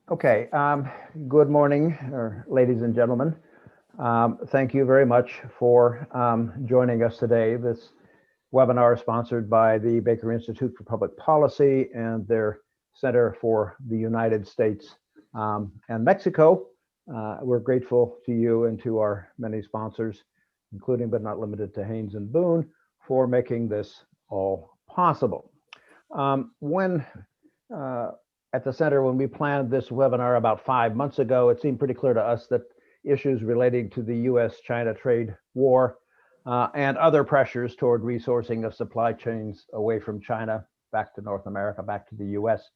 Okay, good morning, ladies and gentlemen. Thank you very much for joining us today. This webinar is sponsored by the Baker Institute for Public Policy and their Center for the United States and Mexico. We're grateful to you and to our many sponsors, including but not limited to Haynes and Boone, for making this all possible. When at the center, when we planned this webinar about 5 months ago, it seemed pretty clear to us that issues relating to the US-China trade war and other pressures toward resourcing of supply chains away from China back to North America, back to the US,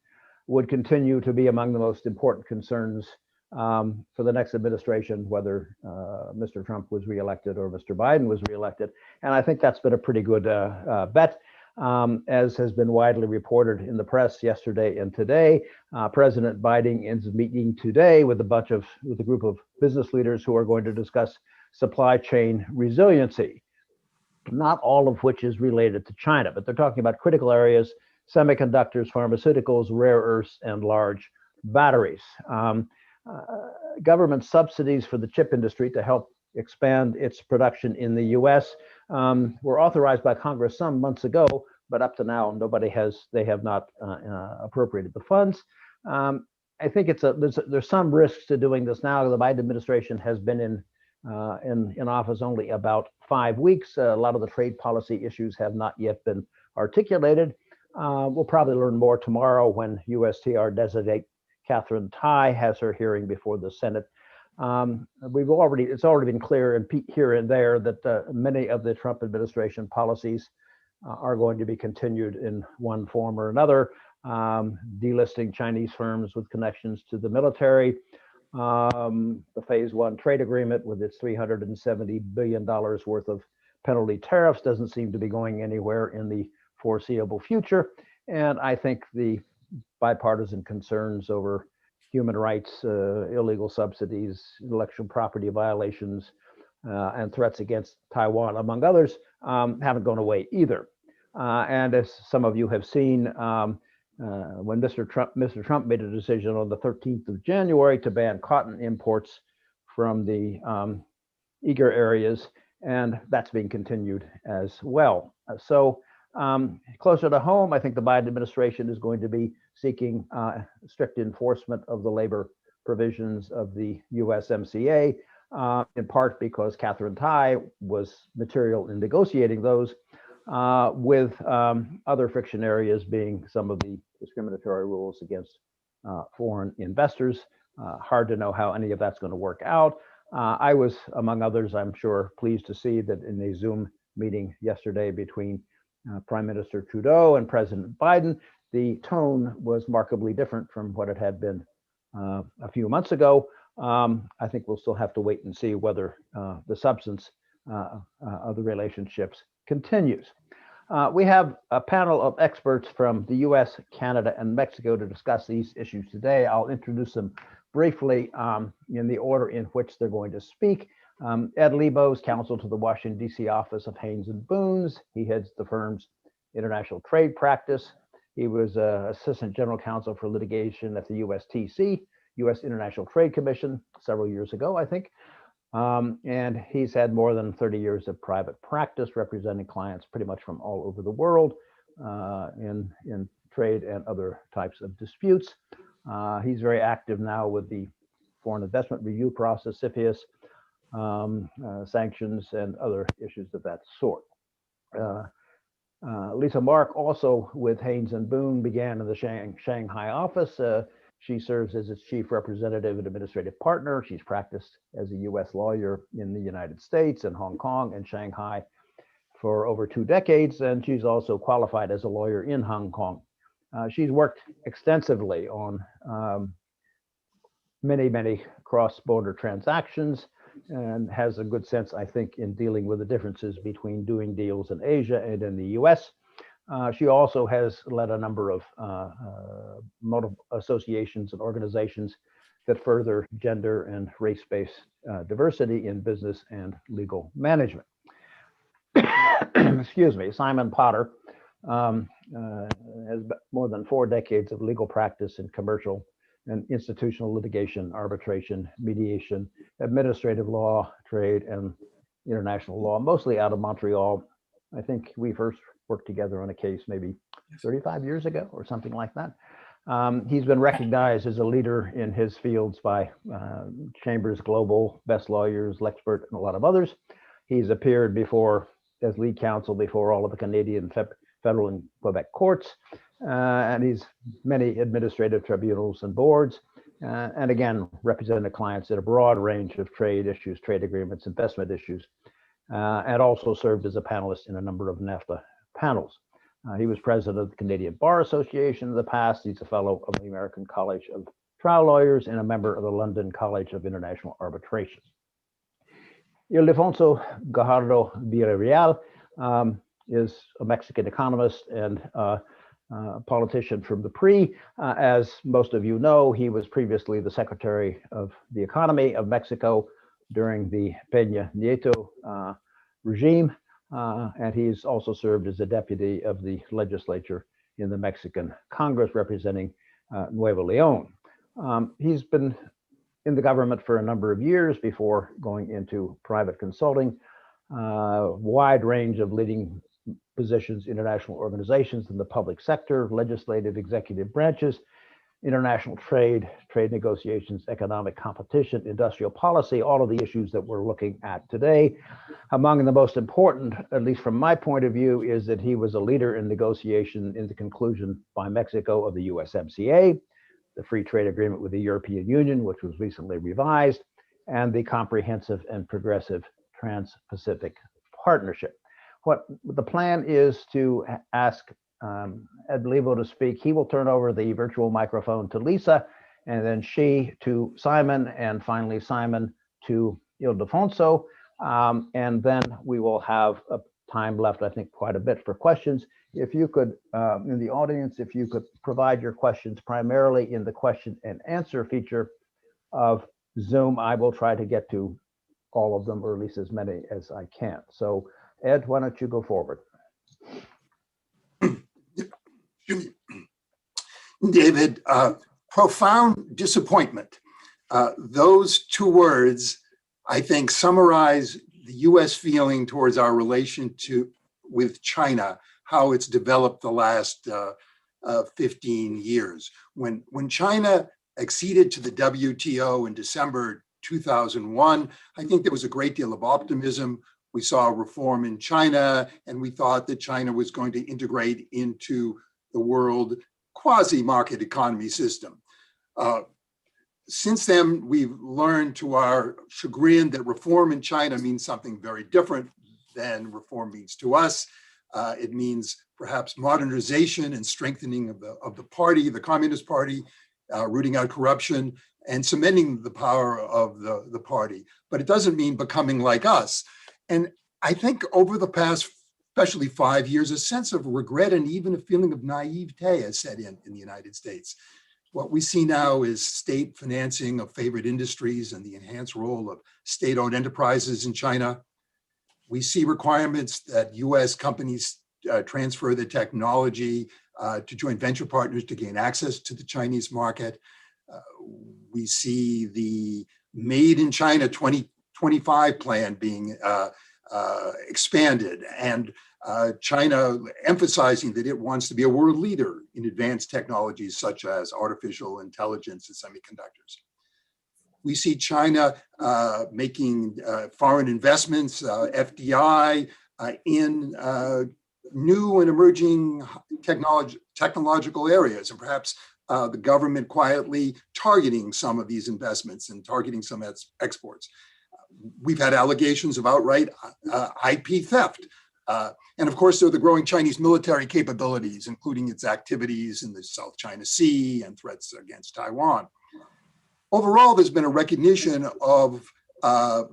would continue to be among the most important concerns for the next administration, whether Mr. Trump was reelected or Mr. Biden was reelected. And I think that's been a pretty good bet. As has been widely reported in the press yesterday and today, President Biden is meeting today with a group of business leaders who are going to discuss supply chain resiliency, not all of which is related to China, but they're talking about critical areas: semiconductors, pharmaceuticals, rare earths, and large batteries. Government subsidies for the chip industry to help expand its production in the US were authorized by Congress some months ago, but up to now, they have not appropriated the funds. I think there's some risks to doing this now. The Biden administration has been in office only about 5 weeks. A lot of the trade policy issues have not yet been articulated. We'll probably learn more tomorrow when USTR designate Catherine Tai has her hearing before the Senate. It's already been clear here and there that many of the Trump administration policies are going to be continued in one form or another. Delisting Chinese firms with connections to the military, the phase one trade agreement with its $370 billion worth of penalty tariffs doesn't seem to be going anywhere in the foreseeable future. And I think the bipartisan concerns over human rights, illegal subsidies, intellectual property violations, and threats against Taiwan, among others, haven't gone away either. And as some of you have seen, when Mr. Trump made a decision on the 13th of January to ban cotton imports from the Uyghur areas, and that's being continued as well. So closer to home, I think the Biden administration is going to be seeking strict enforcement of the labor provisions of the USMCA, in part because Catherine Tai was material in negotiating those, with other friction areas being some of the discriminatory rules against foreign investors. Hard to know how any of that's going to work out. I was, among others, I'm sure, pleased to see that in a Zoom meeting yesterday between Prime Minister Trudeau and President Biden, the tone was markedly different from what it had been a few months ago. I think we'll still have to wait and see whether the substance of the relationships continues. We have a panel of experts from the US, Canada, and Mexico to discuss these issues today. I'll introduce them briefly in the order in which they're going to speak. Ed Lebow is counsel to the Washington, D.C. office of Haynes and Boone's. He heads the firm's international trade practice. He was assistant general counsel for litigation at the USTC, U.S. International Trade Commission, several years ago, I think. And he's had more than 30 years of private practice representing clients pretty much from all over the world in trade and other types of disputes. He's very active now with the Foreign Investment Review process, CFIUS, sanctions, and other issues of that sort. Lisa Mark, also with Haynes and Boone, began in the Shanghai office. She serves as its chief representative and administrative partner. She's practiced as a U.S. lawyer in the United States and Hong Kong and Shanghai for over 2 decades, and she's also qualified as a lawyer in Hong Kong. She's worked extensively on many cross-border transactions and has a good sense, I think, in dealing with the differences between doing deals in Asia and in the US. She also has led a number of multiple associations and organizations that further gender and race-based diversity in business and legal management. Excuse me. Simon Potter has more than 4 decades of legal practice in commercial, and institutional litigation, arbitration, mediation, administrative law, trade, and international law, mostly out of Montreal. I think we first worked together on a case maybe 35 years ago or something like that. He's been recognized as a leader in his fields by Chambers Global, Best Lawyers, Lexpert, and a lot of others. He's appeared before as lead counsel before all of the Canadian federal and Quebec courts, and he's many administrative tribunals and boards, and again, represented clients in a broad range of trade issues, trade agreements, investment issues, and also served as a panelist in a number of NAFTA panels. He was president of the Canadian Bar Association in the past. He's a fellow of the American College of Trial Lawyers and a member of the London College of International Arbitration. Ildefonso Guajardo Villarreal is a Mexican economist and politician from the PRI. As most of you know, he was previously the Secretary of the Economy of Mexico during the Peña Nieto regime. And he's also served as a deputy of the legislature in the Mexican Congress representing Nuevo León. He's been in the government for a number of years before going into private consulting, wide range of leading positions, international organizations in the public sector, legislative, executive branches, international trade, trade negotiations, economic competition, industrial policy, all of the issues that we're looking at today. Among the most important, at least from my point of view, is that he was a leader in negotiation in the conclusion by Mexico of the USMCA, the free trade agreement with the European Union, which was recently revised, and the comprehensive and progressive Trans-Pacific Partnership. What the plan is to ask Ed Levo to speak. He will turn over the virtual microphone to Lisa, and then she to Simon, and finally Simon to Ildefonso. And then we will have time left, I think, quite a bit for questions. If you could, in the audience, if you could provide your questions primarily in the question and answer feature of Zoom, I will try to get to all of them, or at least as many as I can. So Ed, why don't you go forward? David, profound disappointment. Those two words, I think, summarize the U.S. feeling towards our relation with China, how it's developed the last 15 years. When China acceded to the WTO in December 2001, I think there was a great deal of optimism. We saw a reform in China, and we thought that China was going to integrate into the world quasi-market economy system. Since then, we've learned to our chagrin that reform in China means something very different than reform means to us. It means perhaps modernization and strengthening of the party, the Communist Party, rooting out corruption and cementing the power of the party. But it doesn't mean becoming like us. And I think over the past, especially 5 years, a sense of regret and even a feeling of naivete has set in the United States. What we see now is state financing of favorite industries and the enhanced role of state-owned enterprises in China. We see requirements that US companies transfer their technology to joint venture partners to gain access to the Chinese market. We see the Made in China 2025 plan being expanded, and China emphasizing that it wants to be a world leader in advanced technologies such as artificial intelligence and semiconductors. We see China making foreign investments, FDI, in new and emerging technological areas, and perhaps the government quietly targeting some of these investments and targeting some exports. We've had allegations of outright IP theft. And of course, there are the growing Chinese military capabilities, including its activities in the South China Sea and threats against Taiwan. Overall, there's been a recognition of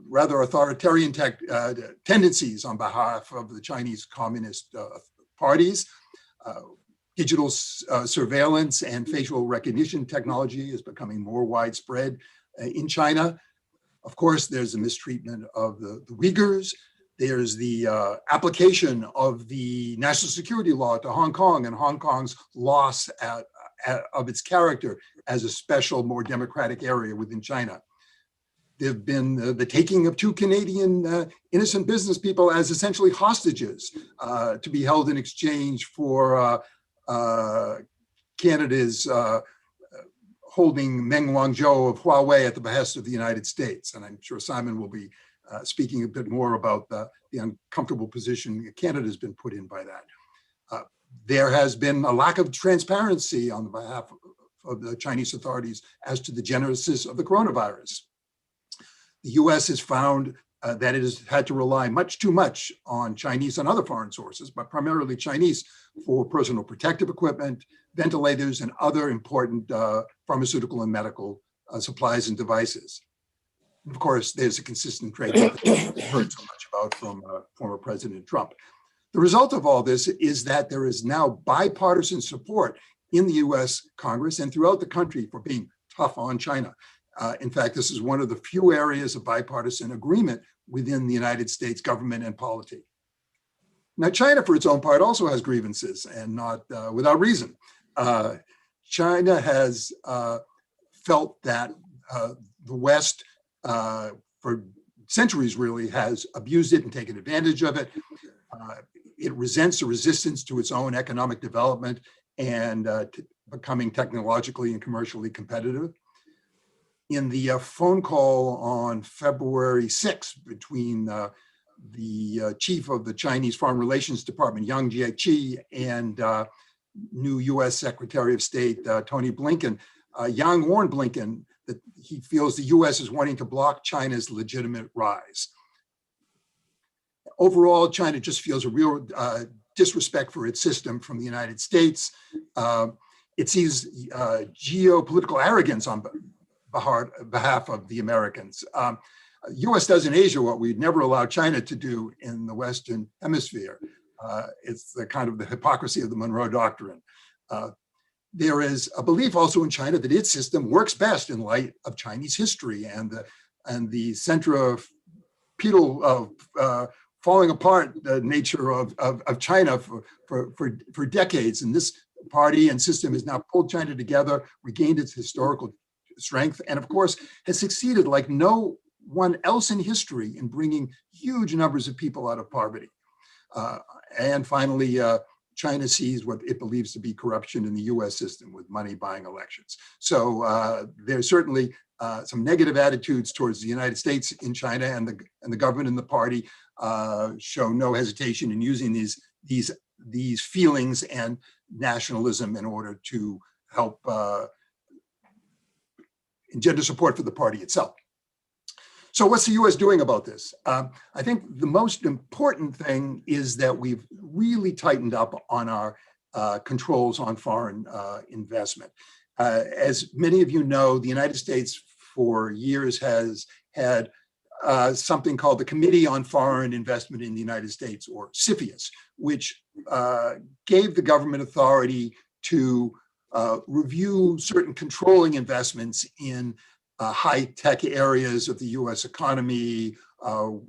rather authoritarian tendencies on behalf of the Chinese Communist parties. Digital surveillance and facial recognition technology is becoming more widespread in China. Of course, there's the mistreatment of the Uyghurs. There's the application of the national security law to Hong Kong and Hong Kong's loss of its character as a special, more democratic area within China. There have been the taking of two Canadian innocent business people as essentially hostages to be held in exchange for Canada's holding Meng Wanzhou of Huawei at the behest of the United States. And I'm sure Simon will be speaking a bit more about the uncomfortable position Canada's been put in by that. There has been a lack of transparency on the behalf of the Chinese authorities as to the genesis of the coronavirus. The US has found that it has had to rely much too much on Chinese and other foreign sources, but primarily Chinese, for personal protective equipment, ventilators, and other important pharmaceutical and medical supplies and devices. And of course, there's a consistent trade that we've heard so much about from former President Trump. The result of all this is that there is now bipartisan support in the US Congress and throughout the country for being tough on China. In fact, this is one of the few areas of bipartisan agreement within the United States government and polity. Now, China, for its own part, also has grievances, and not without reason. China has felt that the West, for centuries really, has abused it and taken advantage of it. It resents the resistance to its own economic development and becoming technologically and commercially competitive. In the phone call on February 6th between the chief of the Chinese Foreign Relations Department, Yang Jiechi, and new US Secretary of State, Tony Blinken, Yang warned Blinken that he feels the US is wanting to block China's legitimate rise. Overall, China just feels a real disrespect for its system from the United States. It sees geopolitical arrogance on behalf of the Americans. US does in Asia what we'd never allow China to do in the Western Hemisphere. It's the kind of the hypocrisy of the Monroe Doctrine. There is a belief also in China that its system works best in light of Chinese history and the centripetal of falling apart the nature of China for decades. And this party and system has now pulled China together, regained its historical strength, and of course has succeeded like no one else in history in bringing huge numbers of people out of poverty. And finally, China sees what it believes to be corruption in the US system with money buying elections. So there's certainly some negative attitudes towards the United States in China, and the government and the party show no hesitation in using these feelings and nationalism in order to help engender support for the party itself. So what's the US doing about this? I think the most important thing is that we've really tightened up on our controls on foreign investment. As many of you know, the United States for years has had something called the Committee on Foreign Investment in the United States, or CFIUS, which gave the government authority to review certain controlling investments in high-tech areas of the US economy,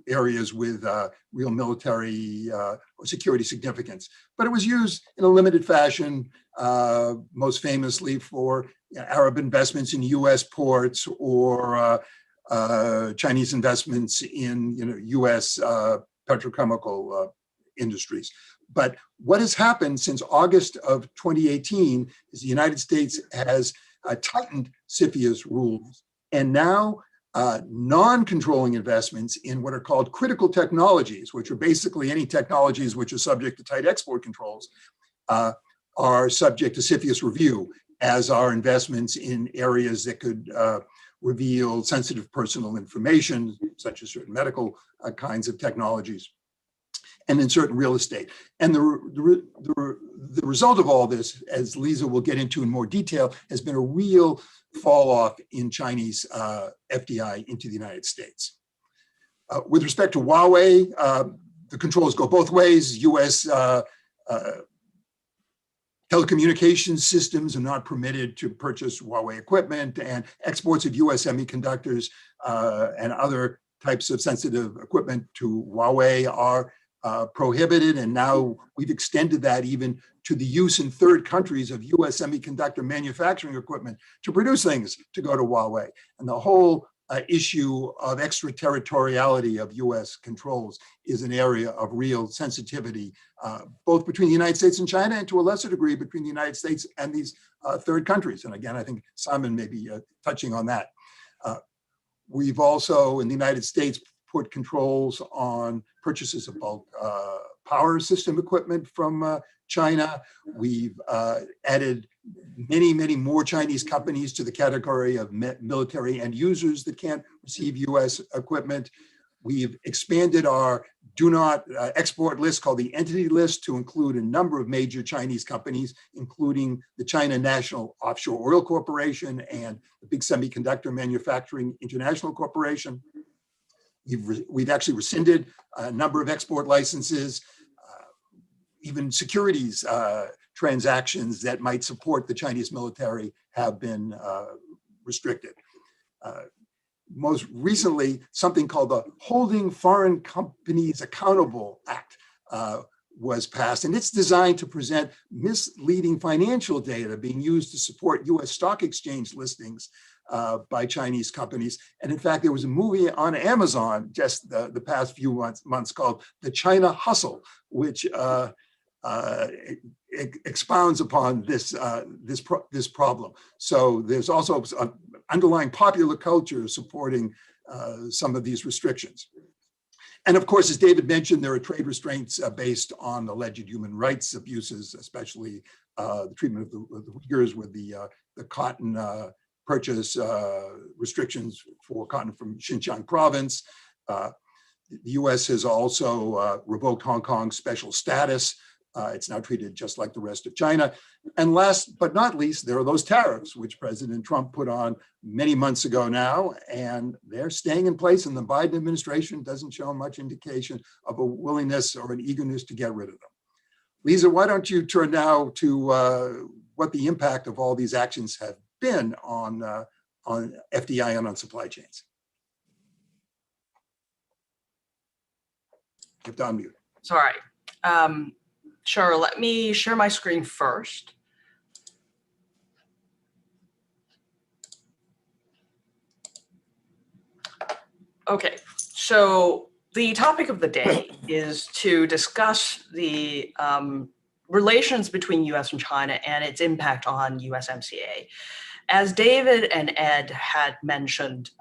areas with real military or security significance. But it was used in a limited fashion, most famously for Arab investments in US ports, or Chinese investments in US petrochemical industries. But what has happened since August of 2018 is the United States has tightened CFIUS rules, and now non-controlling investments in what are called critical technologies, which are basically any technologies which are subject to tight export controls, are subject to CFIUS review, as are investments in areas that could reveal sensitive personal information, such as certain medical kinds of technologies, and in certain real estate. And the result of all this, as Lisa will get into in more detail, has been a real fall off in Chinese FDI into the United States. With respect to Huawei, the controls go both ways. US telecommunications systems are not permitted to purchase Huawei equipment, and exports of US semiconductors and other types of sensitive equipment to Huawei are prohibited, and now we've extended that even to the use in third countries of US semiconductor manufacturing equipment to produce things to go to Huawei. And the whole issue of extraterritoriality of US controls is an area of real sensitivity, both between the United States and China, and to a lesser degree between the United States and these third countries. And again, I think Simon may be touching on that. We've also, in the United States, put controls on purchases of bulk power system equipment from China. We've added many, many more Chinese companies to the category of military end users that can't receive US equipment. We've expanded our do not export list called the entity list to include a number of major Chinese companies, including the China National Offshore Oil Corporation and the big semiconductor manufacturing international corporation. We've actually rescinded a number of export licenses, even securities transactions that might support the Chinese military have been restricted. Most recently, something called the Holding Foreign Companies Accountable Act was passed, and it's designed to present misleading financial data being used to support US stock exchange listings by Chinese companies. And in fact, there was a movie on Amazon just the past few months called The China Hustle, which expounds upon this problem. So there's also an underlying popular culture supporting some of these restrictions. And of course, as David mentioned, there are trade restraints based on alleged human rights abuses, especially the treatment of the Uyghurs with the cotton purchase restrictions for cotton from Xinjiang province. The US has also revoked Hong Kong's special status. It's now treated just like the rest of China. And last but not least, there are those tariffs, which President Trump put on many months ago now, and they're staying in place, and the Biden administration doesn't show much indication of a willingness or an eagerness to get rid of them. Lisa, why don't you turn now to what the impact of all these actions have been on FDI and on supply chains. You have to unmute. Sorry. Sure, let me share my screen first. Okay, so the topic of the day is to discuss the relations between US and China and its impact on USMCA. As David and Ed had mentioned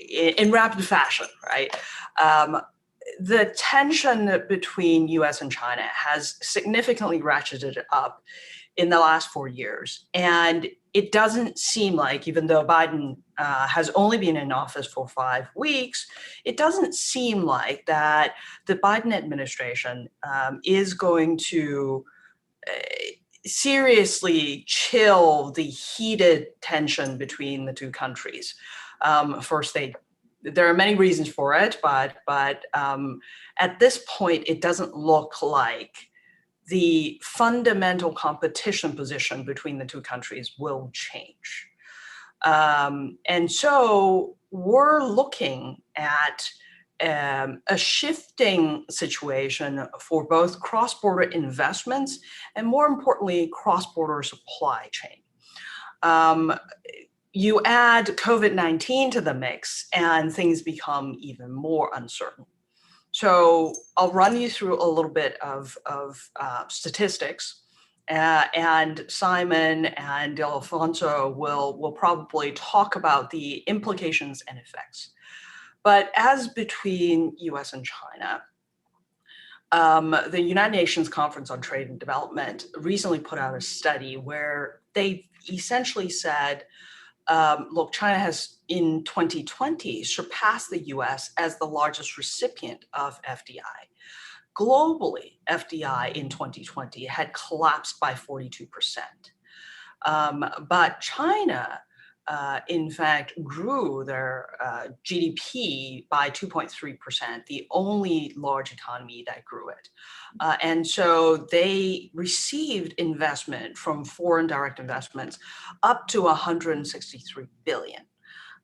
in rapid fashion, right? The tension between US and China has significantly ratcheted up in the last 4 years. And it doesn't seem like, even though Biden has only been in office for 5 weeks, it doesn't seem like that the Biden administration is going to seriously chill the heated tension between the two countries. First, there are many reasons for it, but at this point, it doesn't look like the fundamental competition position between the two countries will change. And so we're looking at a shifting situation for both cross-border investments and, more importantly, cross-border supply chain. You add COVID-19 to the mix and things become even more uncertain. So I'll run you through a little bit of statistics, and Simon and Ildefonso will probably talk about the implications and effects. But as between US and China, the United Nations Conference on Trade and Development recently put out a study where they essentially said, look, China has in 2020 surpassed the US as the largest recipient of FDI. Globally, FDI in 2020 had collapsed by 42%. But China, in fact, grew their GDP by 2.3%, the only large economy that grew it. And so they received investment from foreign direct investments up to 163 billion.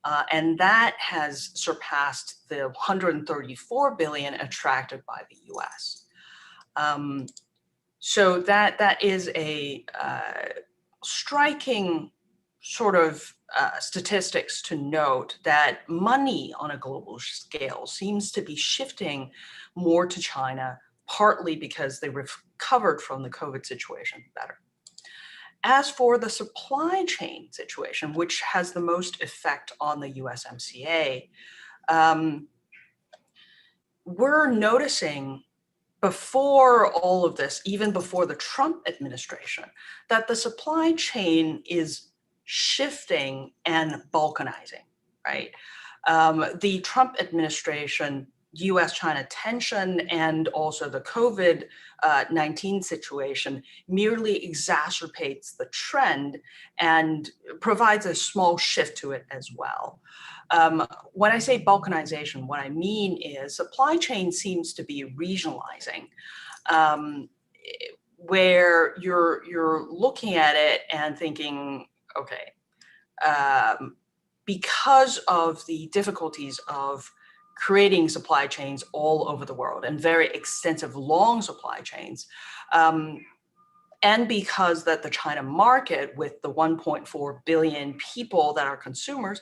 And that has surpassed the 134 billion attracted by the US. So that is a striking sort of statistics to note, that money on a global scale seems to be shifting more to China, partly because they recovered from the COVID situation better. As for the supply chain situation, which has the most effect on the USMCA, we're noticing before all of this, even before the Trump administration, that the supply chain is shifting and balkanizing, right? The Trump administration, US-China tension, and also the COVID-19 situation merely exacerbates the trend and provides a small shift to it as well. When I say balkanization, what I mean is supply chain seems to be regionalizing, where you're looking at it and thinking, okay, because of the difficulties of creating supply chains all over the world and very extensive long supply chains, and because that the China market with the 1.4 billion people that are consumers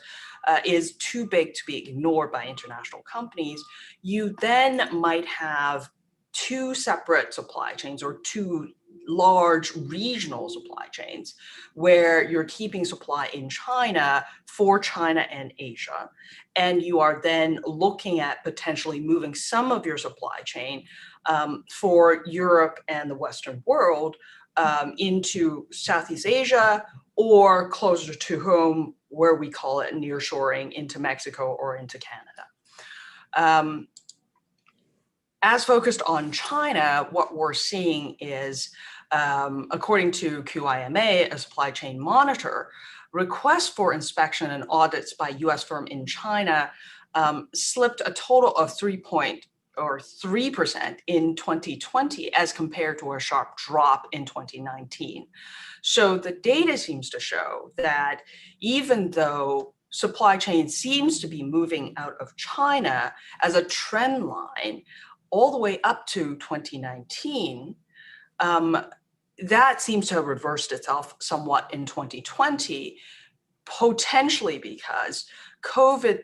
is too big to be ignored by international companies, you then might have two separate supply chains or two large regional supply chains where you're keeping supply in China for China and Asia. And you are then looking at potentially moving some of your supply chain for Europe and the Western world into Southeast Asia, or closer to home, where we call it nearshoring, into Mexico or into Canada. As focused on China, what we're seeing is, according to QIMA, a supply chain monitor, requests for inspection and audits by US firm in China slipped a total of 3% in 2020 as compared to a sharp drop in 2019. So the data seems to show that even though supply chain seems to be moving out of China as a trend line all the way up to 2019, that seems to have reversed itself somewhat in 2020, potentially because COVID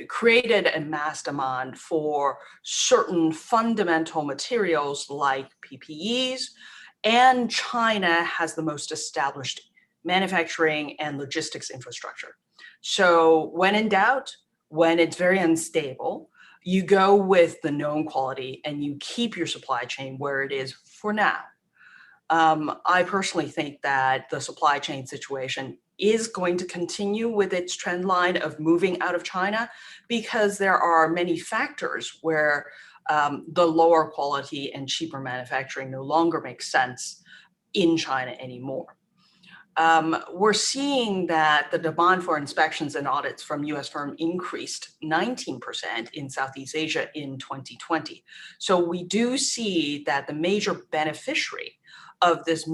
created a mass demand for certain fundamental materials like PPEs, and China has the most established manufacturing and logistics infrastructure. So when in doubt, when it's very unstable, you go with the known quality and you keep your supply chain where it is for now. I personally think that the supply chain situation is going to continue with its trend line of moving out of China, because there are many factors where the lower quality and cheaper manufacturing no longer makes sense in China anymore. We're seeing that the demand for inspections and audits from US firm increased 19% in Southeast Asia in 2020. So we do see that the major beneficiary of this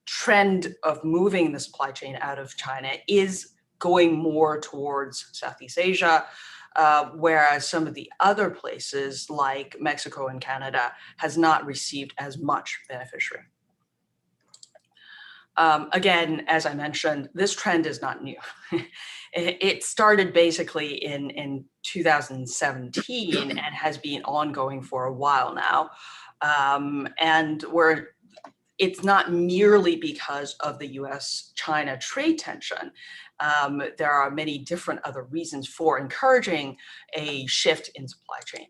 trend of moving the supply chain out of China is going more towards Southeast Asia, whereas some of the other places like Mexico and Canada has not received as much beneficiary. Again, as I mentioned, this trend is not new. It started basically in 2017 and has been ongoing for a while now. And it's not merely because of the US-China trade tension. There are many different other reasons for encouraging a shift in supply chain.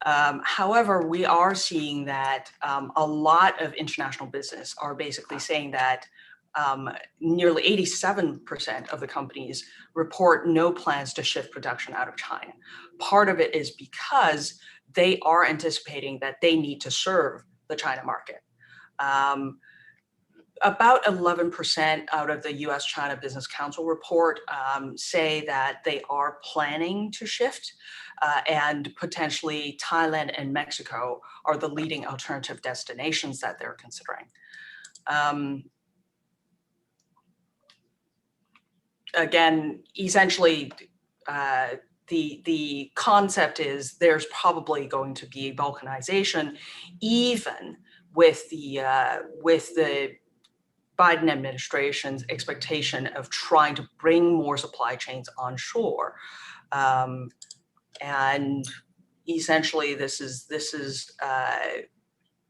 However, we are seeing that a lot of international business are basically saying that nearly 87% of the companies report no plans to shift production out of China. Part of it is because they are anticipating that they need to serve the China market. About 11% out of the US-China Business Council report say that they are planning to shift, and potentially Thailand and Mexico are the leading alternative destinations that they're considering. again, essentially, the concept is there's probably going to be balkanization, even with the Biden administration's expectation of trying to bring more supply chains onshore. And essentially, this is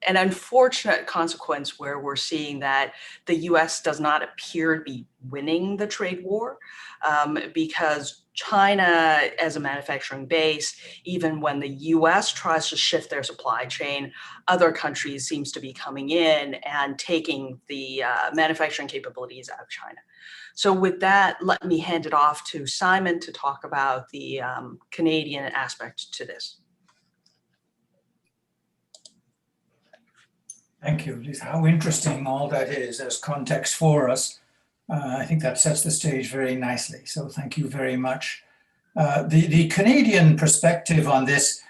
an unfortunate consequence where we're seeing that the U.S. does not appear to be winning the trade war, because China, as a manufacturing base, even when the U.S. tries to shift their supply chain, other countries seems to be coming in and taking the manufacturing capabilities out of China. So with that, let me hand it off to Simon to talk about the Canadian aspect to this. Thank you, Lisa. How interesting all that is as context for us. I think that sets the stage very nicely. So thank you very much. The Canadian perspective on this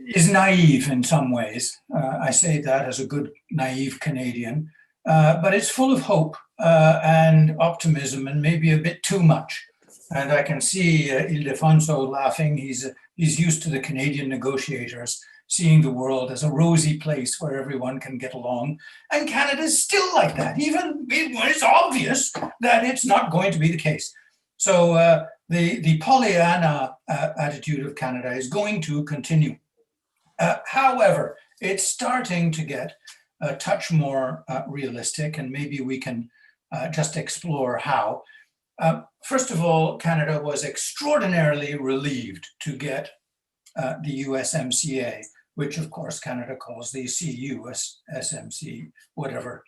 is naive in some ways. I say that as a good naive Canadian, but it's full of hope and optimism, and maybe a bit too much. And I can see Ildefonso laughing. He's used to the Canadian negotiators seeing the world as a rosy place where everyone can get along. And Canada's still like that, even when it's obvious that it's not going to be the case. So the Pollyanna attitude of Canada is going to continue. However, it's starting to get a touch more realistic, and maybe we can just explore how. First of all, Canada was extraordinarily relieved to get the USMCA, which of course Canada calls the CUSMC, whatever,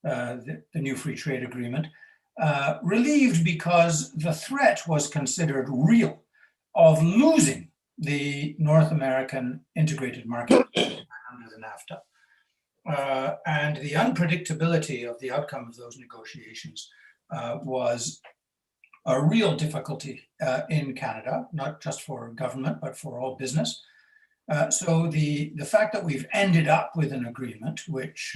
the new free trade agreement. Relieved because the threat was considered real of losing the North American integrated market under the NAFTA. And the unpredictability of the outcome of those negotiations was a real difficulty in Canada, not just for government, but for all business. So the fact that we've ended up with an agreement, which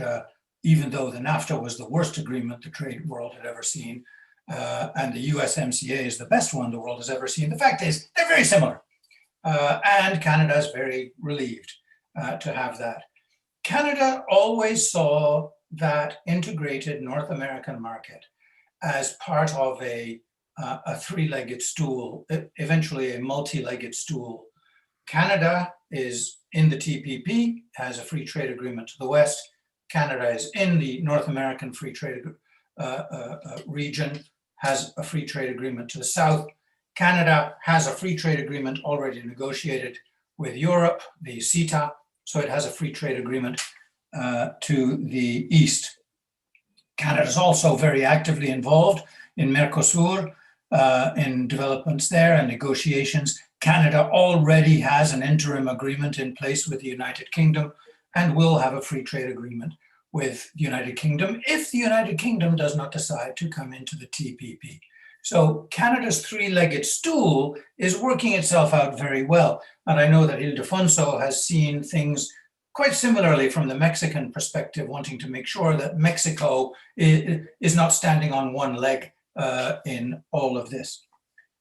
even though the NAFTA was the worst agreement the trade world had ever seen, and the USMCA is the best one the world has ever seen, the fact is they're very similar. And Canada is very relieved to have that. Canada always saw that integrated North American market as part of a three-legged stool, eventually a multi-legged stool. Canada is in the TPP, has a free trade agreement to the west. Canada is in the North American free trade region, has a free trade agreement to the south. Canada has a free trade agreement already negotiated with Europe, the CETA, so it has a free trade agreement to the east. Canada is also very actively involved in Mercosur, in developments there and negotiations. Canada already has an interim agreement in place with the United Kingdom and will have a free trade agreement with the United Kingdom if the United Kingdom does not decide to come into the TPP. So Canada's three-legged stool is working itself out very well. And I know that Ildefonso has seen things quite similarly from the Mexican perspective, wanting to make sure that Mexico is not standing on one leg in all of this.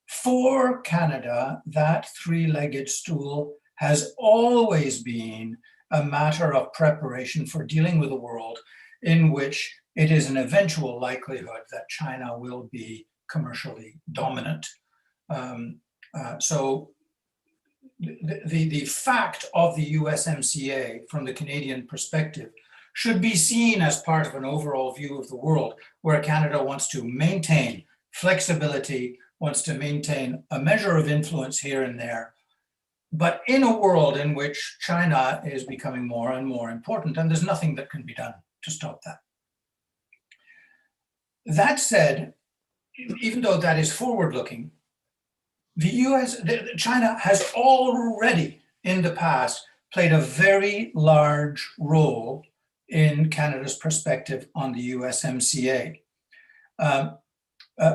For Canada, that three-legged stool has always been a matter of preparation for dealing with a world in which it is an eventual likelihood that China will be commercially dominant. So the fact of the USMCA from the Canadian perspective should be seen as part of an overall view of the world where Canada wants to maintain flexibility, wants to maintain a measure of influence here and there, but in a world in which China is becoming more and more important, and there's nothing that can be done to stop that. That said, even though that is forward-looking, China has already in the past played a very large role in Canada's perspective on the USMCA.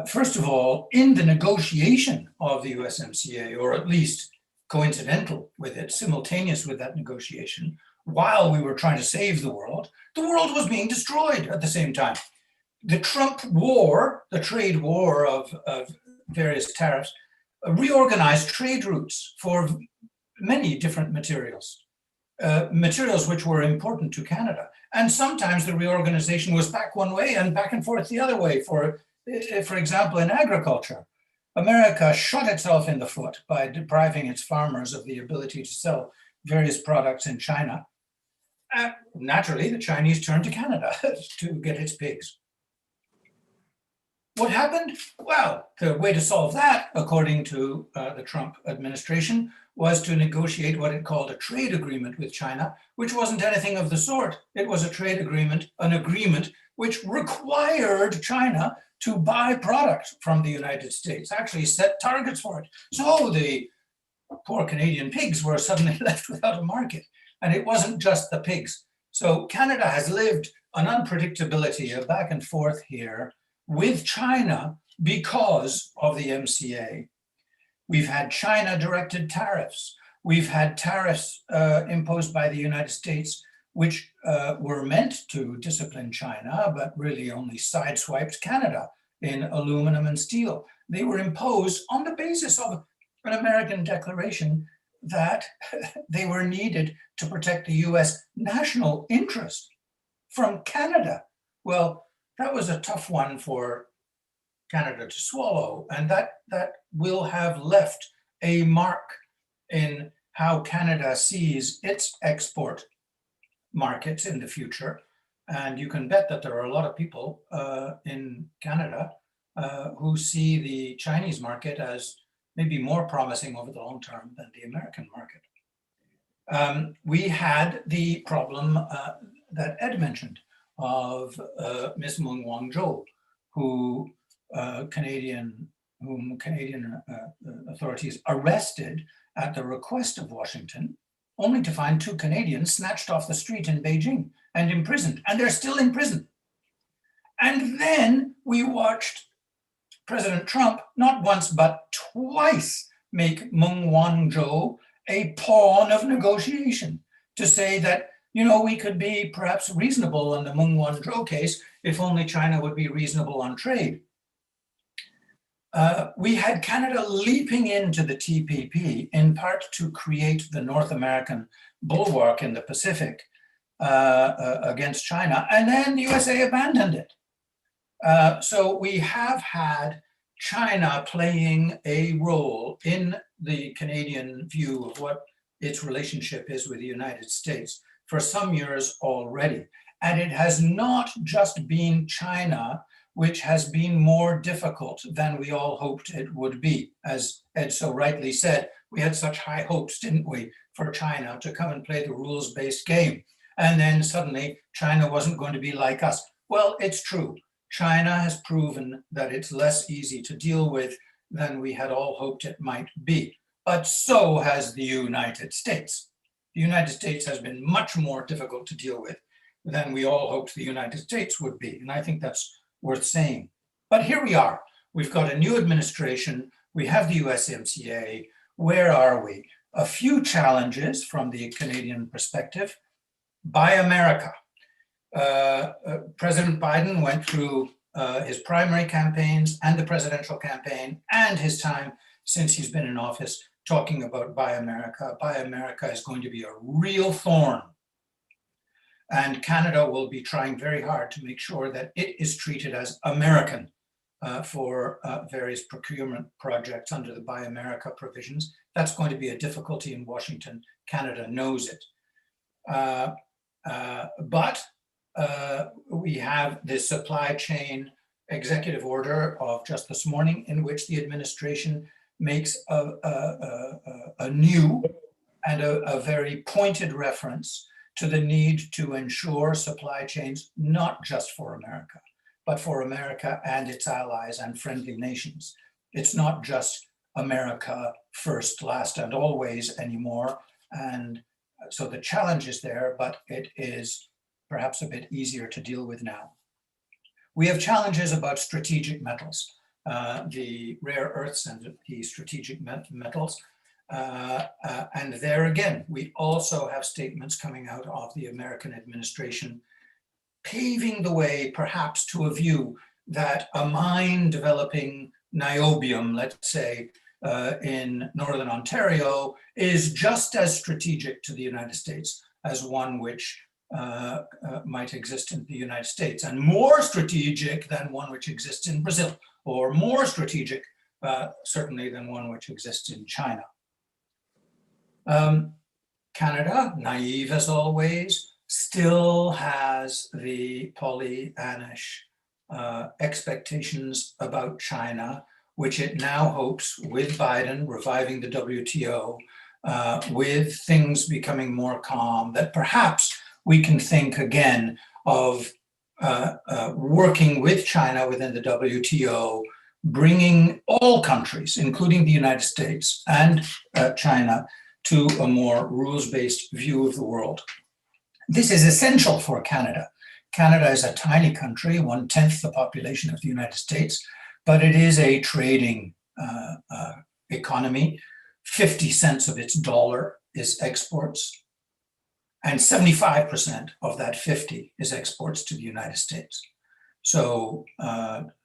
First of all, in the negotiation of the USMCA, or at least coincidental with it, simultaneous with that negotiation, while we were trying to save the world was being destroyed at the same time. The Trump war, the trade war of various tariffs, reorganized trade routes for many different materials, materials which were important to Canada. And sometimes the reorganization was back one way and back and forth the other way. For example, in agriculture, America shot itself in the foot by depriving its farmers of the ability to sell various products in China. Naturally, the Chinese turned to Canada to get its pigs. What happened? Well, the way to solve that, according to the Trump administration, was to negotiate what it called a trade agreement with China, which wasn't anything of the sort. It was a trade agreement, an agreement which required China to buy products from the United States, actually set targets for it. So the poor Canadian pigs were suddenly left without a market. And it wasn't just the pigs. So Canada has lived an unpredictability, a back and forth here with China because of the USMCA. We've had China-directed tariffs. We've had tariffs imposed by the United States, which were meant to discipline China, but really only sideswiped Canada in aluminum and steel. They were imposed on the basis of an American declaration that they were needed to protect the US national interest from Canada. Well, that was a tough one for Canada to swallow, and that will have left a mark in how Canada sees its export markets in the future. And you can bet that there are a lot of people in Canada who see the Chinese market as maybe more promising over the long term than the American market. We had the problem that Ed mentioned of Ms. Meng Wanzhou, whom Canadian authorities arrested at the request of Washington, only to find 2 Canadians snatched off the street in Beijing and imprisoned, and they're still in prison. And then we watched President Trump not once but twice make Meng Wanzhou a pawn of negotiation, to say that, you know, we could be perhaps reasonable in the Meng Wanzhou case if only China would be reasonable on trade. We had Canada leaping into the TPP in part to create the North American bulwark in the Pacific against China, and then the USA abandoned it. So we have had China playing a role in the Canadian view of what its relationship is with the United States for some years already. And it has not just been China which has been more difficult than we all hoped it would be. As Ed so rightly said, we had such high hopes, didn't we, for China to come and play the rules-based game. And then suddenly China wasn't going to be like us. Well, it's true. China has proven that it's less easy to deal with than we had all hoped it might be. But so has the United States. The United States has been much more difficult to deal with than we all hoped the United States would be. And I think that's worth saying. But here we are. We've got a new administration. We have the USMCA. Where are we? A few challenges from the Canadian perspective. Buy America. President Biden went through his primary campaigns and the presidential campaign and his time since he's been in office talking about Buy America. Buy America is going to be a real thorn. And Canada will be trying very hard to make sure that it is treated as American for various procurement projects under the Buy America provisions. That's going to be a difficulty in Washington. Canada knows it. But we have this supply chain executive order of just this morning in which the administration makes a new and a very pointed reference to the need to ensure supply chains, not just for America, but for America and its allies and friendly nations. It's not just America first, last, and always anymore. And so the challenge is there, but it is perhaps a bit easier to deal with now. We have challenges about strategic metals, the rare earths and the strategic metals. And there again, we also have statements coming out of the American administration paving the way perhaps to a view that a mine developing niobium, let's say, in Northern Ontario is just as strategic to the United States as one which might exist in the United States, and more strategic than one which exists in Brazil, or more strategic certainly than one which exists in China. Canada, naive as always, still has the Pollyannish expectations about China, which it now hopes, with Biden reviving the WTO, with things becoming more calm, that perhaps we can think again of working with China within the WTO, bringing all countries, including the United States and China, to a more rules-based view of the world. This is essential for Canada. Canada is a tiny country, 1/10 the population of the United States, but it is a trading economy. 50 cents of its dollar is exports, and 75% of that 50 is exports to the United States. So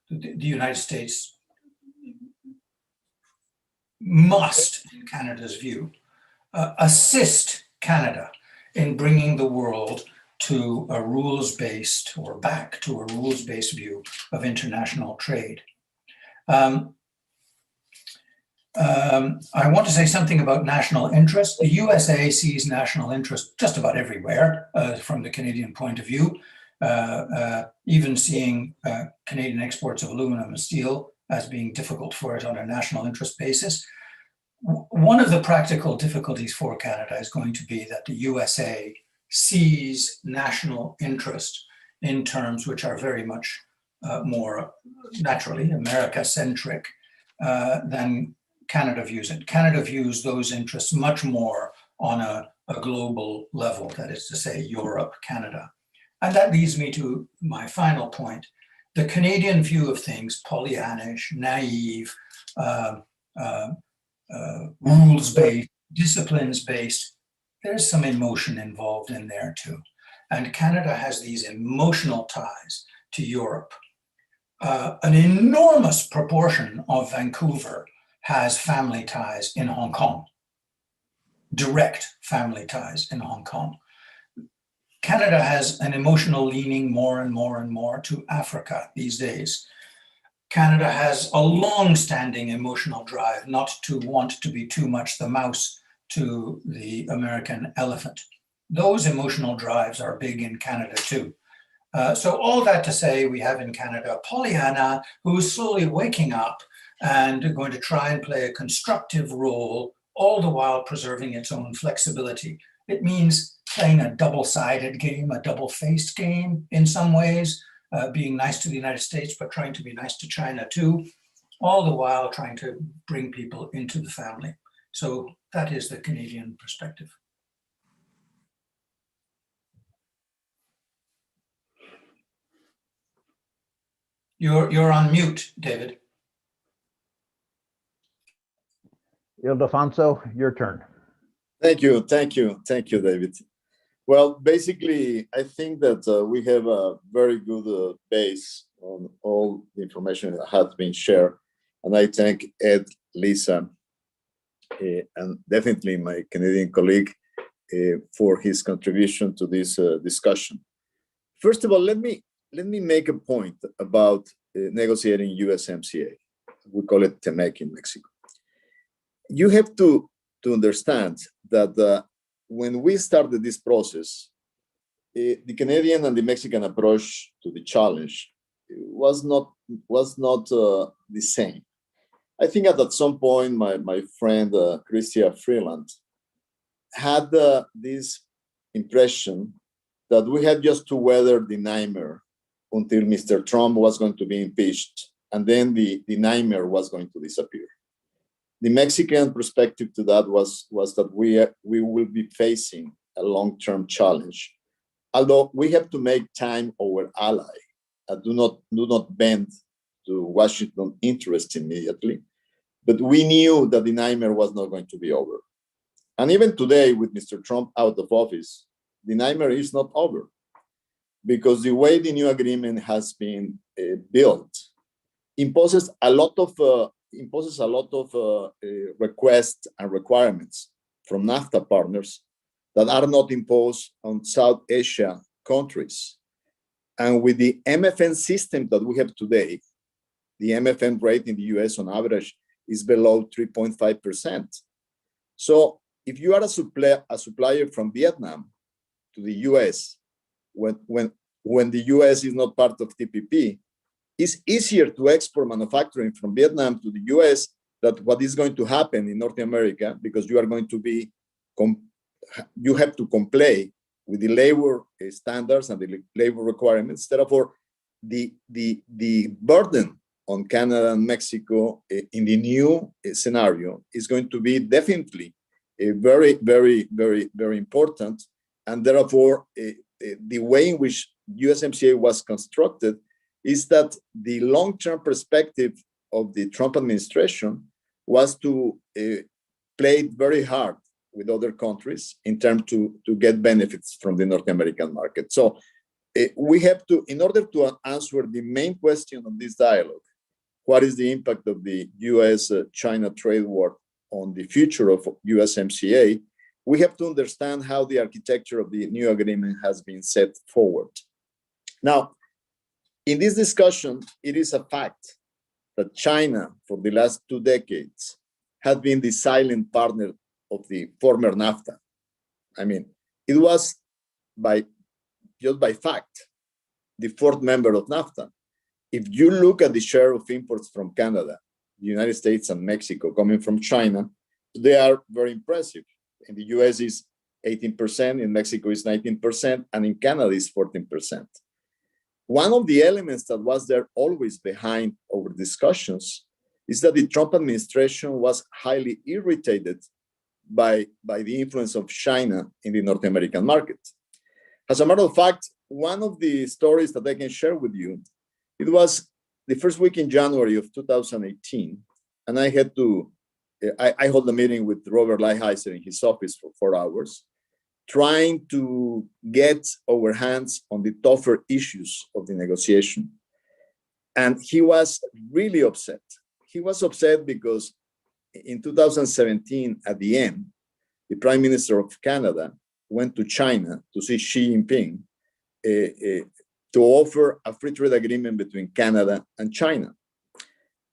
the United States must, in Canada's view, assist Canada in bringing the world to a rules-based, or back to a rules-based view of international trade. I want to say something about national interest. The USA sees national interest just about everywhere from the Canadian point of view, even seeing Canadian exports of aluminum and steel as being difficult for it on a national interest basis. One of the practical difficulties for Canada is going to be that the USA sees national interest in terms which are very much more naturally America-centric than Canada views it. Canada views those interests much more on a global level, that is to say, Europe, Canada. And that leads me to my final point. The Canadian view of things, Pollyannish, naive, rules-based, disciplines-based, there's some emotion involved in there too. And Canada has these emotional ties to Europe. An enormous proportion of Vancouver has family ties in Hong Kong, direct family ties in Hong Kong. Canada has an emotional leaning more and more and more to Africa these days. Canada has a long-standing emotional drive not to want to be too much the mouse to the American elephant. Those emotional drives are big in Canada too. So all that to say, we have in Canada Pollyanna, who is slowly waking up and going to try and play a constructive role, all the while preserving its own flexibility. It means playing a double-sided game, a double-faced game in some ways, being nice to the United States, but trying to be nice to China too, all the while trying to bring people into the family. So that is the Canadian perspective. You're on mute, David. Ildefonso, your turn. Thank you, David. Well, basically, I think that we have a very good base on all the information that has been shared. And I thank Ed, Lisa, and definitely my Canadian colleague for his contribution to this discussion. First of all, let me make a point about negotiating USMCA. We call it T-MEC in Mexico. You have to understand that when we started this process, the Canadian and the Mexican approach to the challenge was not the same. I think at some point, my friend Chrystia Freeland had this impression that we had just to weather the nightmare until Mr. Trump was going to be impeached, and then the nightmare was going to disappear. The Mexican perspective to that was that we will be facing a long-term challenge, although we have to make time our ally. Do not bend to Washington interest immediately, but we knew that the nightmare was not going to be over. And even today, with Mr. Trump out of office, the nightmare is not over, because the way the new agreement has been built imposes a lot of requests and requirements from NAFTA partners that are not imposed on South Asia countries. And with the MFN system that we have today, the MFN rate in the US on average is below 3.5%. So if you are a supplier from Vietnam to the US, when the US is not part of TPP, it's easier to export manufacturing from Vietnam to the US than what is going to happen in North America, because you are going to be, you have to comply with the labor standards and the labor requirements. Therefore, the burden on Canada and Mexico in the new scenario is going to be definitely very, very, very, very important. And therefore, the way in which USMCA was constructed is that the long-term perspective of the Trump administration was to play it very hard with other countries in terms to get benefits from the North American market. So we have to, in order to answer the main question of this dialogue, what is the impact of the US-China trade war on the future of USMCA, we have to understand how the architecture of the new agreement has been set forward. Now, in this discussion, it is a fact that China, for the last 2 decades, has been the silent partner of the former NAFTA. I mean, it was just by fact, the 4th member of NAFTA. If you look at the share of imports from Canada, the United States and Mexico coming from China, they are very impressive. In the US is 18%, in Mexico is 19%, and in Canada is 14%. One of the elements that was there always behind our discussions is that the Trump administration was highly irritated by the influence of China in the North American market. As a matter of fact, one of the stories that I can share with you, it was the first week in January of 2018, and I had to, I hold a meeting with Robert Lighthizer in his office for 4 hours, trying to get our hands on the tougher issues of the negotiation. And he was really upset. He was upset because in 2017, at the end, the Prime Minister of Canada went to China to see Xi Jinping to offer a free trade agreement between Canada and China.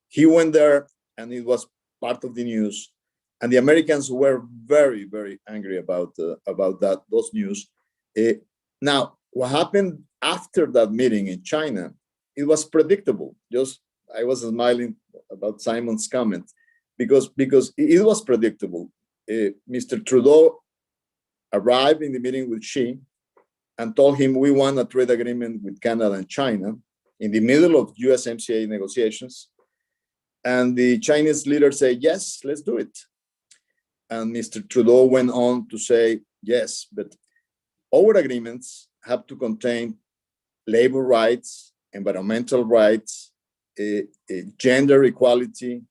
He went there, and it was part of the news, and the Americans were very, very angry about those news. Now, what happened after that meeting in China, it was predictable. Just I was smiling about Simon's comment because it was predictable. Mr. Trudeau arrived in the meeting with Xi and told him we want a trade agreement with Canada and China in the middle of USMCA negotiations. And the Chinese leader said, yes, let's do it. And Mr. Trudeau went on to say, yes, but our agreements have to contain labor rights, environmental rights, gender equality.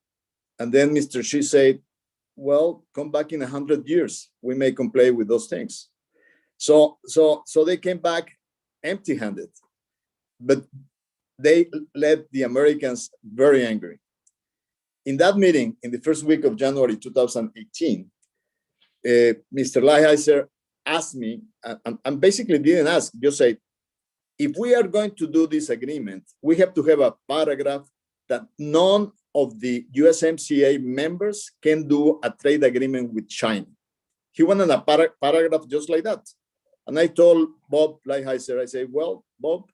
And then Mr. Xi said, well, come back in 100 years. We may comply with those things. So they came back empty-handed, but they led the Americans very angry. In that meeting, in the first week of January 2018, Mr. Lighthizer asked me, and basically didn't ask, just said, if we are going to do this agreement, we have to have a paragraph that none of the USMCA members can do a trade agreement with China. He wanted a paragraph just like that. And I told Bob Lighthizer, I said, well, Bob,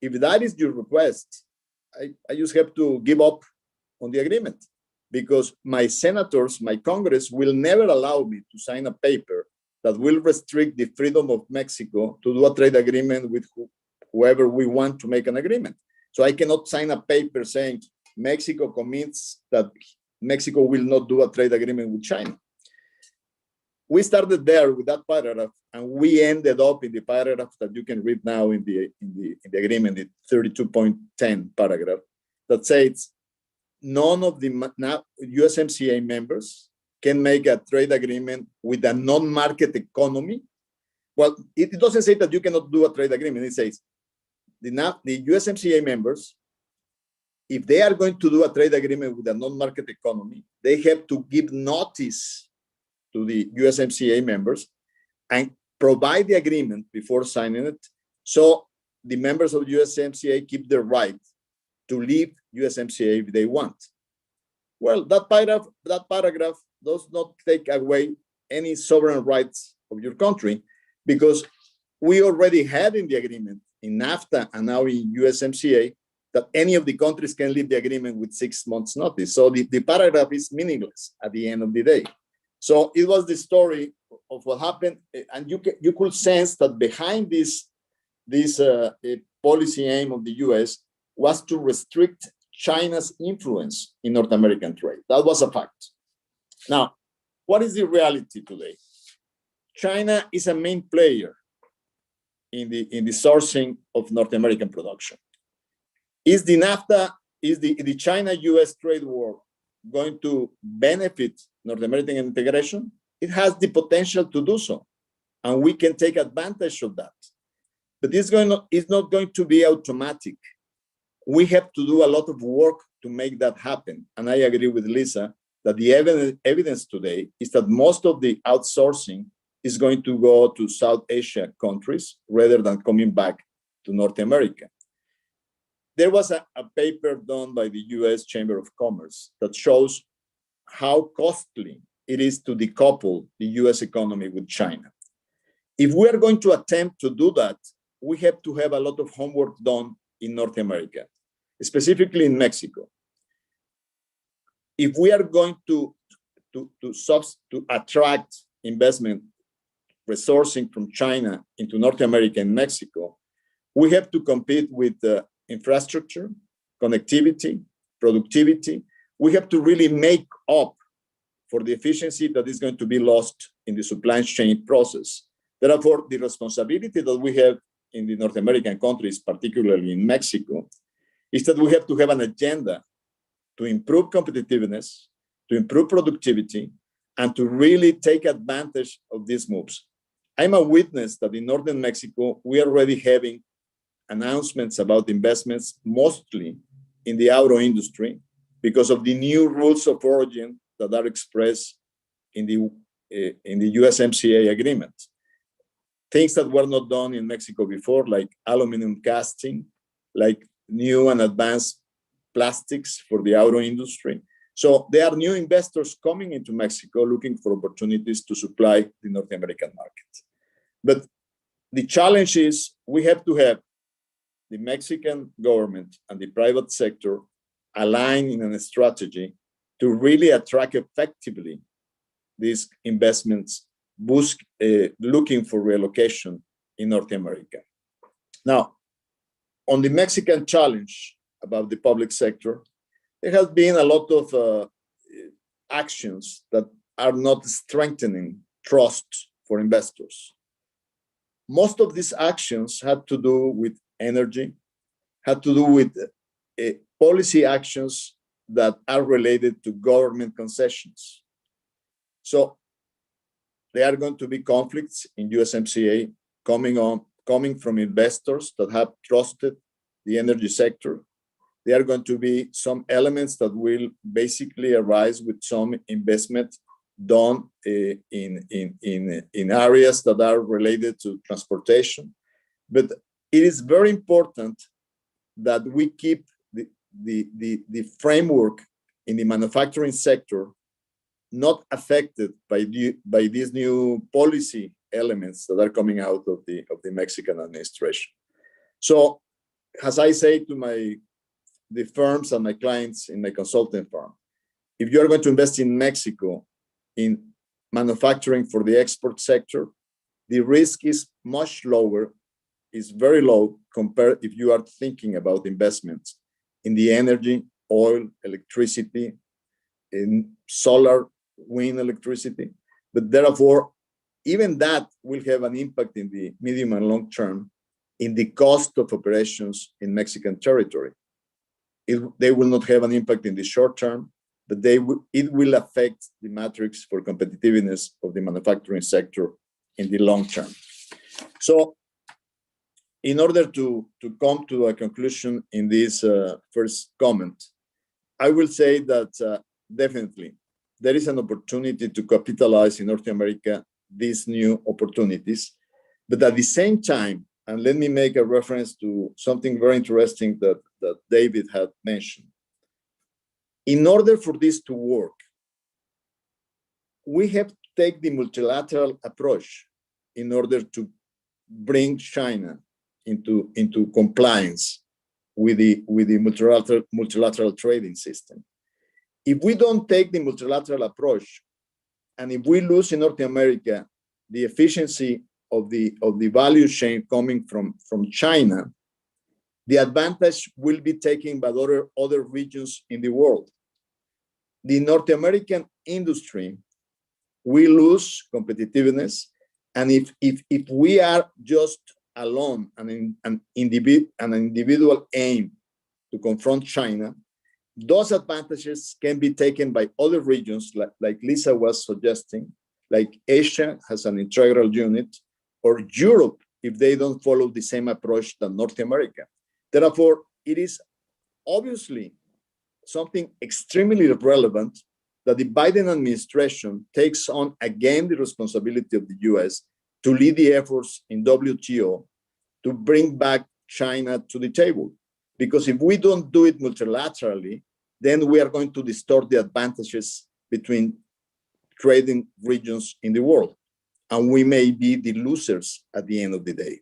if that is your request, I just have to give up on the agreement, because my senators, my Congress will never allow me to sign a paper that will restrict the freedom of Mexico to do a trade agreement with whoever we want to make an agreement. So I cannot sign a paper saying Mexico commits that Mexico will not do a trade agreement with China. We started there with that paragraph, and we ended up in the paragraph that you can read now in the agreement, the 32.10 paragraph, that says none of the USMCA members can make a trade agreement with a non-market economy. Well, it doesn't say that you cannot do a trade agreement. It says the USMCA members, if they are going to do a trade agreement with a non-market economy, they have to give notice to the USMCA members and provide the agreement before signing it. So the members of USMCA keep the right to leave USMCA if they want. Well, that paragraph does not take away any sovereign rights of your country, because we already had in the agreement in NAFTA and now in USMCA that any of the countries can leave the agreement with 6 months notice. So the paragraph is meaningless at the end of the day. So it was the story of what happened, and you could sense that behind this policy aim of the US was to restrict China's influence in North American trade. That was a fact. Now, what is the reality today? China is a main player in the sourcing of North American production. Is the NAFTA, is the China-US trade war going to benefit North American integration? It has the potential to do so, and we can take advantage of that. But it's not going to be automatic. We have to do a lot of work to make that happen. And I agree with Lisa that the evidence today is that most of the outsourcing is going to go to South Asia countries rather than coming back to North America. There was a paper done by the US Chamber of Commerce that shows how costly it is to decouple the US economy with China. If we are going to attempt to do that, we have to have a lot of homework done in North America, specifically in Mexico. If we are going to attract investment resourcing from China into North America and Mexico, we have to compete with infrastructure, connectivity, productivity. We have to really make up for the efficiency that is going to be lost in the supply chain process. Therefore, the responsibility that we have in the North American countries, particularly in Mexico, is that we have to have an agenda to improve competitiveness, to improve productivity, and to really take advantage of these moves. I'm a witness that in northern Mexico, we are already having announcements about investments, mostly in the auto industry, because of the new rules of origin that are expressed in the USMCA agreement. Things that were not done in Mexico before, like aluminum casting, like new and advanced plastics for the auto industry. So there are new investors coming into Mexico looking for opportunities to supply the North American market. But the challenge is we have to have the Mexican government and the private sector align in a strategy to really attract effectively these investments, looking for relocation in North America. Now, on the Mexican challenge about the public sector, there has been a lot of actions that are not strengthening trust for investors. Most of these actions had to do with energy, had to do with policy actions that are related to government concessions. So there are going to be conflicts in USMCA coming from investors that have trusted the energy sector. There are going to be some elements that will basically arise with some investment done in areas that are related to transportation. But it is very important that we keep the framework in the manufacturing sector not affected by these new policy elements that are coming out of the Mexican administration. So, as I say to the firms and my clients in my consulting firm, if you are going to invest in Mexico in manufacturing for the export sector, the risk is much lower, is very low compared if you are thinking about investments in the energy, oil, electricity, in solar, wind electricity. But therefore, even that will have an impact in the medium and long term in the cost of operations in Mexican territory. They will not have an impact in the short term, but it will affect the matrix for competitiveness of the manufacturing sector in the long term. So in order to come to a conclusion in this first comment, I will say that definitely there is an opportunity to capitalize in North America these new opportunities. But at the same time, and let me make a reference to something very interesting that David had mentioned. In order for this to work, we have to take the multilateral approach in order to bring China into compliance with the multilateral trading system. If we don't take the multilateral approach, and if we lose in North America the efficiency of the value chain coming from China, the advantage will be taken by other regions in the world. The North American industry will lose competitiveness, and if we are just alone and an individual aim to confront China, those advantages can be taken by other regions, like Lisa was suggesting, like Asia has an integral unit, or Europe, if they don't follow the same approach than North America. Therefore, it is obviously something extremely relevant that the Biden administration takes on again the responsibility of the US to lead the efforts in WTO to bring back China to the table. Because if we don't do it multilaterally, then we are going to distort the advantages between trading regions in the world. And we may be the losers at the end of the day.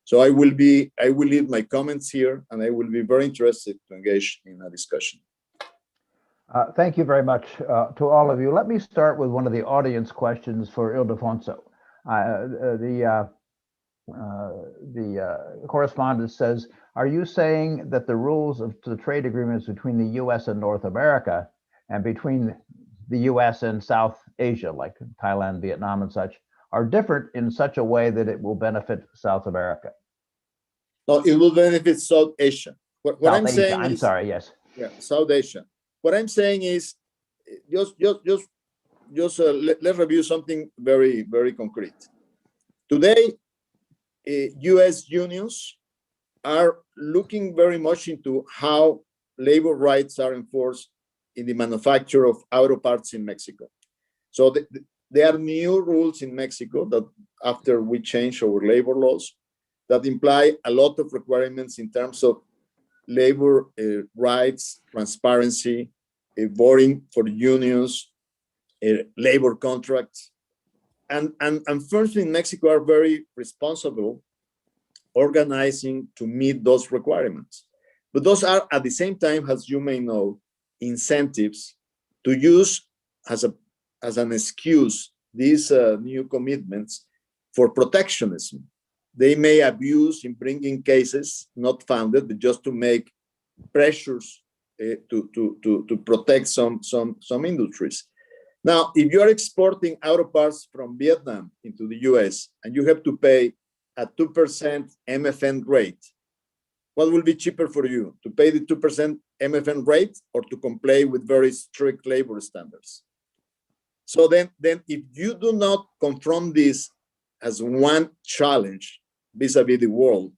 So I will leave my comments here, and I will be very interested to engage in a discussion. Thank you very much to all of you. Let me start with one of the audience questions for Ildefonso. The correspondent says, are you saying that the rules of the trade agreements between the US and North America and between the US and South Asia, like Thailand, Vietnam, and such, are different in such a way that it will benefit South America? No, it will benefit South Asia. What I'm saying is, sorry, yes. Yeah, South Asia. What I'm saying is, let's review something very, very concrete. Today, U.S. unions are looking very much into how labor rights are enforced in the manufacture of auto parts in Mexico. So there are new rules in Mexico that after we change our labor laws that imply a lot of requirements in terms of labor rights, transparency, voting for unions, labor contracts. And firms in Mexico are very responsible organizing to meet those requirements. But those are, at the same time, as you may know, incentives to use as an excuse these new commitments for protectionism. They may abuse in bringing cases not founded, but just to make pressures to protect some industries. Now, if you are exporting auto parts from Vietnam into the US and you have to pay a 2% MFN rate, what will be cheaper for you, to pay the 2% MFN rate or to comply with very strict labor standards? So then if you do not confront this as one challenge vis-a-vis the world,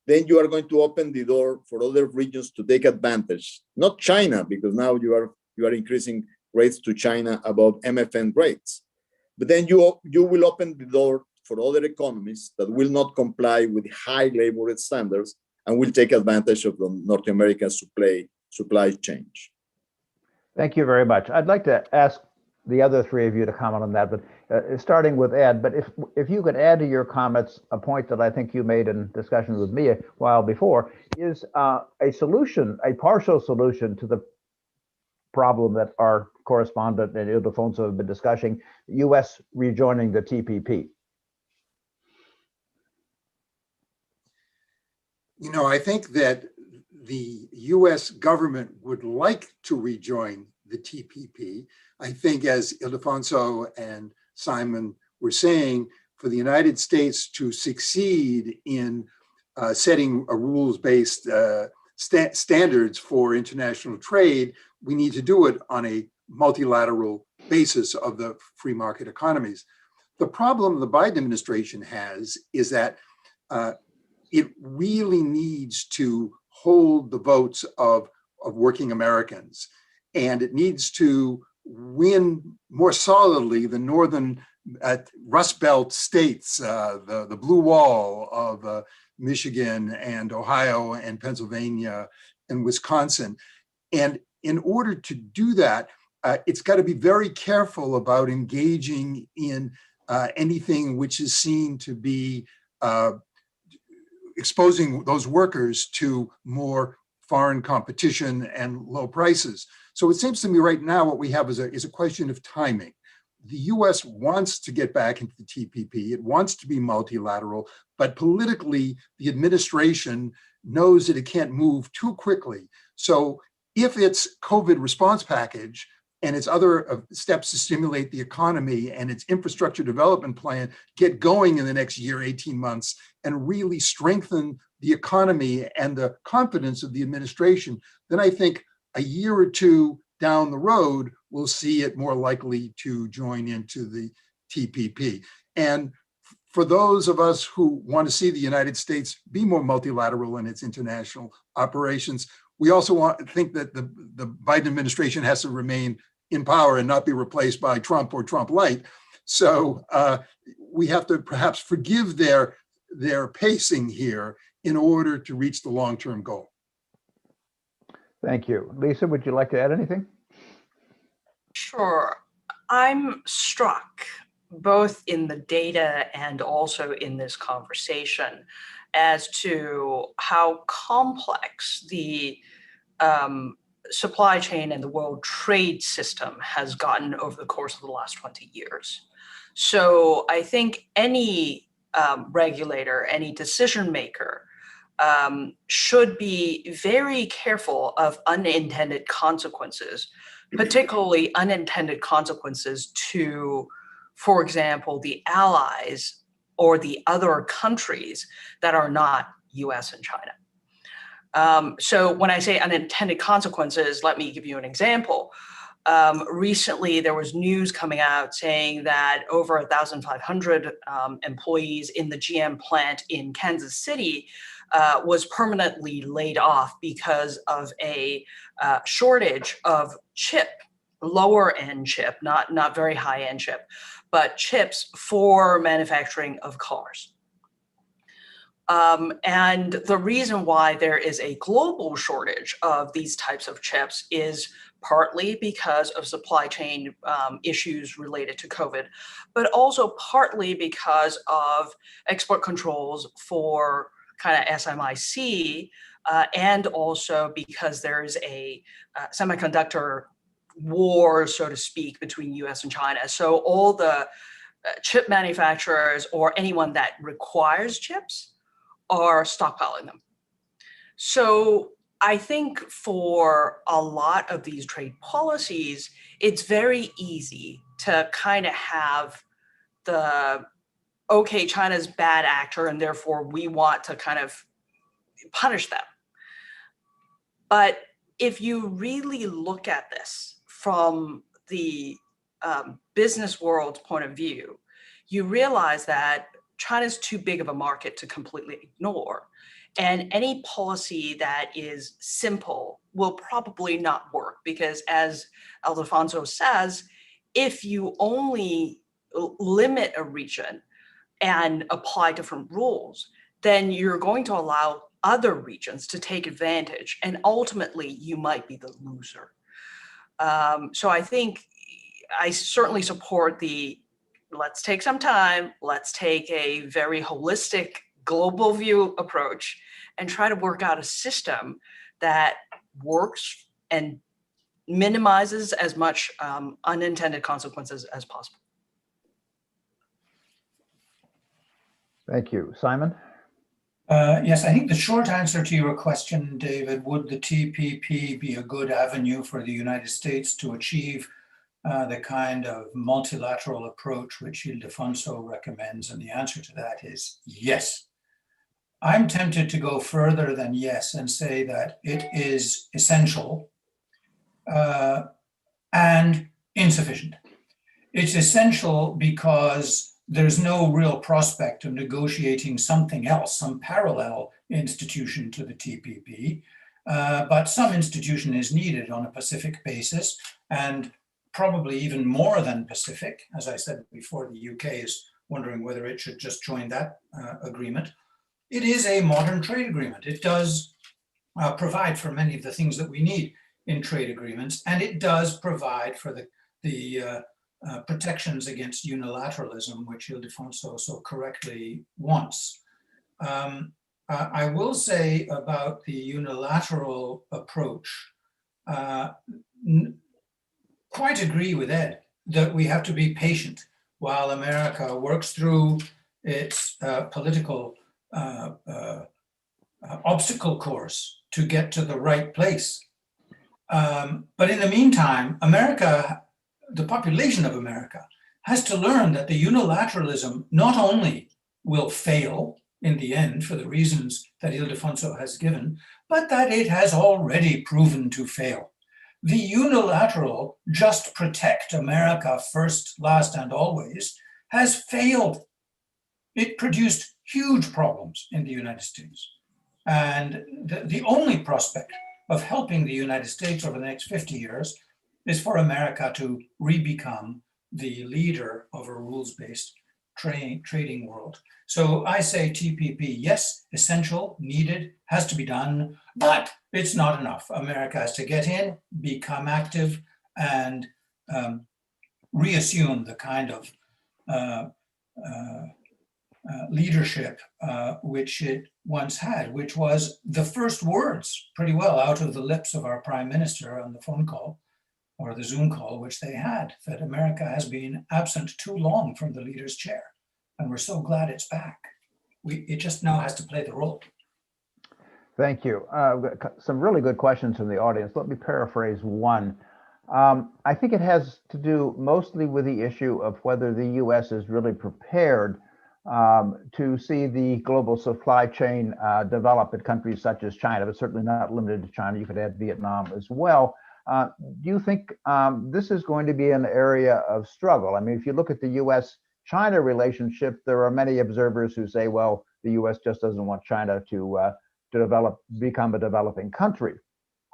then you are going to open the door for other regions to take advantage. Not China, because now you are increasing rates to China above MFN rates. But then you will open the door for other economies that will not comply with high labor standards and will take advantage of the North American supply chain. Thank you very much. I'd like to ask the other three of you to comment on that, but starting with Ed, but if you could add to your comments a point that I think you made in discussion with me a while before, is a solution, a partial solution to the problem that our correspondent and Ildefonso have been discussing, U.S. rejoining the TPP. You know, I think that the US government would like to rejoin the TPP. I think, as Ildefonso and Simon were saying, for the United States to succeed in setting a rules-based standards for international trade, we need to do it on a multilateral basis of the free market economies. The problem the Biden administration has is that it really needs to hold the votes of working Americans. And it needs to win more solidly the northern Rust Belt states, the Blue Wall of Michigan and Ohio and Pennsylvania and Wisconsin. And in order to do that, it's got to be very careful about engaging in anything which is seen to be exposing those workers to more foreign competition and low prices. So it seems to me right now what we have is a question of timing. The US wants to get back into the TPP. It wants to be multilateral, but politically, the administration knows that it can't move too quickly. So if its COVID response package and its other steps to stimulate the economy and its infrastructure development plan get going in the next year, 18 months, and really strengthen the economy and the confidence of the administration, then I think a year or two down the road, we'll see it more likely to join into the TPP. And for those of us who want to see the United States be more multilateral in its international operations, we also think that the Biden administration has to remain in power and not be replaced by Trump or Trump light. So we have to perhaps forgive their pacing here in order to reach the long-term goal. Thank you. Lisa, would you like to add anything? Sure. I'm struck both in the data and also in this conversation as to how complex the supply chain and the world trade system has gotten over the course of the last 20 years. So I think any regulator, any decision maker should be very careful of unintended consequences, particularly unintended consequences to, for example, the allies or the other countries that are not US and China. So when I say unintended consequences, let me give you an example. Recently, there was news coming out saying that over 1,500 employees in the GM plant in Kansas City was permanently laid off because of a shortage of chip, lower end chip, not very high end chip, but chips for manufacturing of cars. And the reason why there is a global shortage of these types of chips is partly because of supply chain issues related to COVID, but also partly because of export controls for kind of SMIC, and also because there's a semiconductor war, so to speak, between US and China. So all the chip manufacturers or anyone that requires chips are stockpiling them. So I think for a lot of these trade policies, it's very easy to kind of have the, okay, China's bad actor and therefore we want to kind of punish them. But if you really look at this from the business world's point of view, you realize that China's too big of a market to completely ignore. And any policy that is simple will probably not work because, as Ildefonso says, if you only limit a region and apply different rules, then you're going to allow other regions to take advantage. And ultimately, you might be the loser. So I think I certainly support the let's take some time, let's take a very holistic global view approach and try to work out a system that works and minimizes as much unintended consequences as possible. Thank you. Simon? Yes, I think the short answer to your question, David, would the TPP be a good avenue for the United States to achieve the kind of multilateral approach which Ildefonso recommends? And the answer to that is yes. I'm tempted to go further than yes and say that it is essential and insufficient. It's essential because there's no real prospect of negotiating something else, some parallel institution to the TPP. But some institution is needed on a Pacific basis, and probably even more than Pacific. As I said before, the UK is wondering whether it should just join that agreement. It is a modern trade agreement. It does provide for many of the things that we need in trade agreements, and it does provide for the protections against unilateralism, which Ildefonso so correctly wants. I will say about the unilateral approach, quite agree with Ed that we have to be patient while America works through its political obstacle course to get to the right place. But in the meantime, America, the population of America, has to learn that the unilateralism not only will fail in the end for the reasons that Ildefonso has given, but that it has already proven to fail. The unilateral just protect America first, last, and always has failed. It produced huge problems in the United States. And the only prospect of helping the United States over the next 50 years is for America to re-become the leader of a rules-based trading world. So I say TPP, yes, essential, needed, has to be done, but it's not enough. America has to get in, become active, and reassume the kind of leadership which it once had, which was the first words pretty well out of the lips of our prime minister on the phone call or the Zoom call, which they had, that America has been absent too long from the leader's chair. And we're so glad it's back. It just now has to play the role. Thank you. We've got some really good questions from the audience. Let me paraphrase one. I think it has to do mostly with the issue of whether the U.S. is really prepared to see the global supply chain develop in countries such as China, but certainly not limited to China. You could add Vietnam as well. Do you think this is going to be an area of struggle? I mean, if you look at the U.S.-China relationship, there are many observers who say, well, the U.S. just doesn't want China to become a developing country.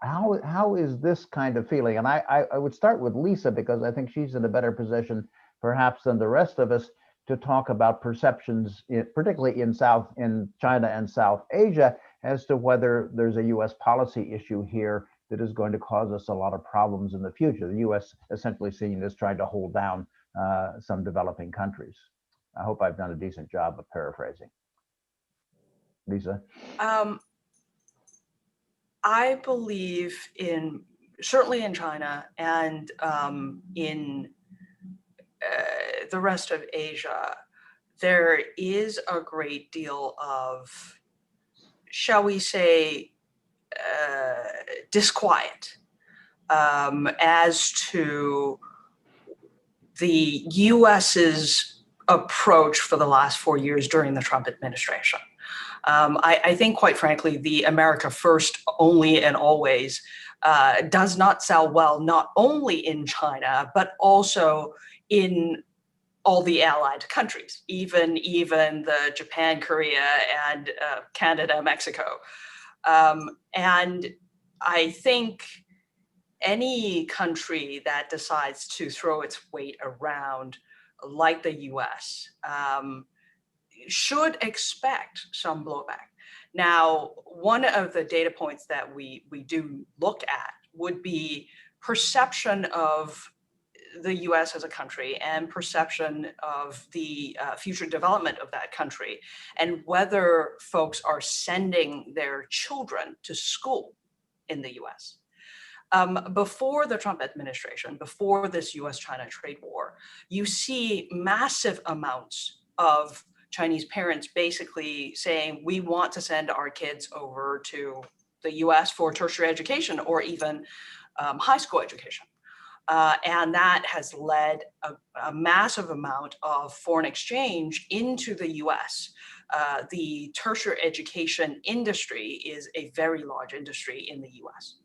How is this kind of feeling? And I would start with Lisa, because I think she's in a better position perhaps than the rest of us to talk about perceptions, particularly in China and South Asia, as to whether there's a U.S. policy issue here that is going to cause us a lot of problems in the future. The U.S. essentially seen as trying to hold down some developing countries. I hope I've done a decent job of paraphrasing. Lisa? I believe certainly in China and in the rest of Asia, there is a great deal of, shall we say, disquiet as to the US's approach for the last 4 years during the Trump administration. I think, quite frankly, the America First only and always does not sell well, not only in China, but also in all the allied countries, even the Japan, Korea, and Canada, Mexico. And I think any country that decides to throw its weight around, like the US, should expect some blowback. Now, one of the data points that we do look at would be perception of the US as a country and perception of the future development of that country, and whether folks are sending their children to school in the US. Before the Trump administration, before this US-China trade war, you see massive amounts of Chinese parents basically saying, we want to send our kids over to the US for tertiary education or even high school education. And that has led a massive amount of foreign exchange into the US. The tertiary education industry is a very large industry in the US.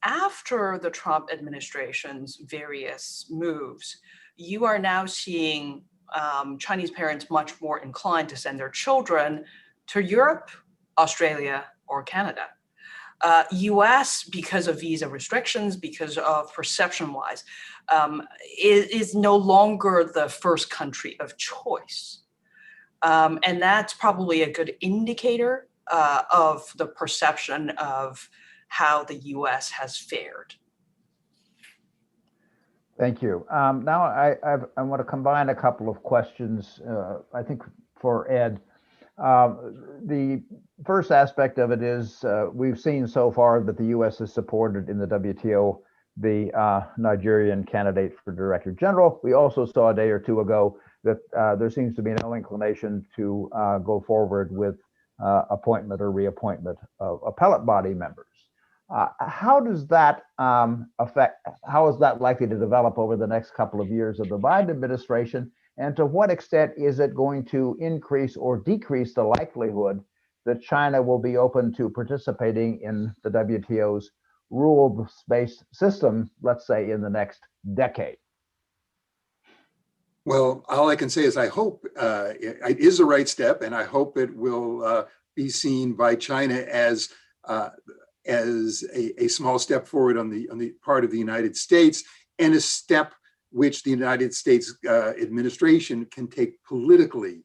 After the Trump administration's various moves, you are now seeing Chinese parents much more inclined to send their children to Europe, Australia, or Canada. US, because of visa restrictions, because of perception-wise, is no longer the first country of choice. And that's probably a good indicator of the perception of how the US has fared. Thank you. Now I want to combine a couple of questions, I think for Ed. The first aspect of it is we've seen so far that the U.S. has supported in the WTO the Nigerian candidate for Director General. We also saw a day or two ago that there seems to be no inclination to go forward with appointment or reappointment of appellate body members. How does that affect, how is that likely to develop over the next couple of years of the Biden administration? And to what extent is it going to increase or decrease the likelihood that China will be open to participating in the WTO's rules-based system, let's say in the next decade? Well, all I can say is I hope it is the right step, and I hope it will be seen by China as a small step forward on the part of the United States, and a step which the United States administration can take politically.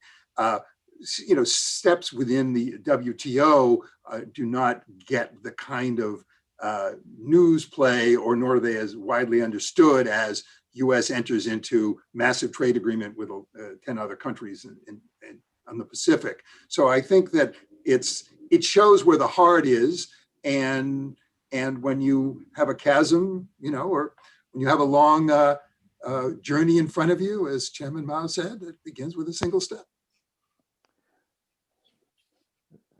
Steps within the WTO do not get the kind of news play, or nor are they as widely understood as U.S. enters into massive trade agreement with 10 other countries on the Pacific. So I think that it shows where the heart is, and when you have a chasm, or when you have a long journey in front of you, as Chairman Mao said, it begins with a single step.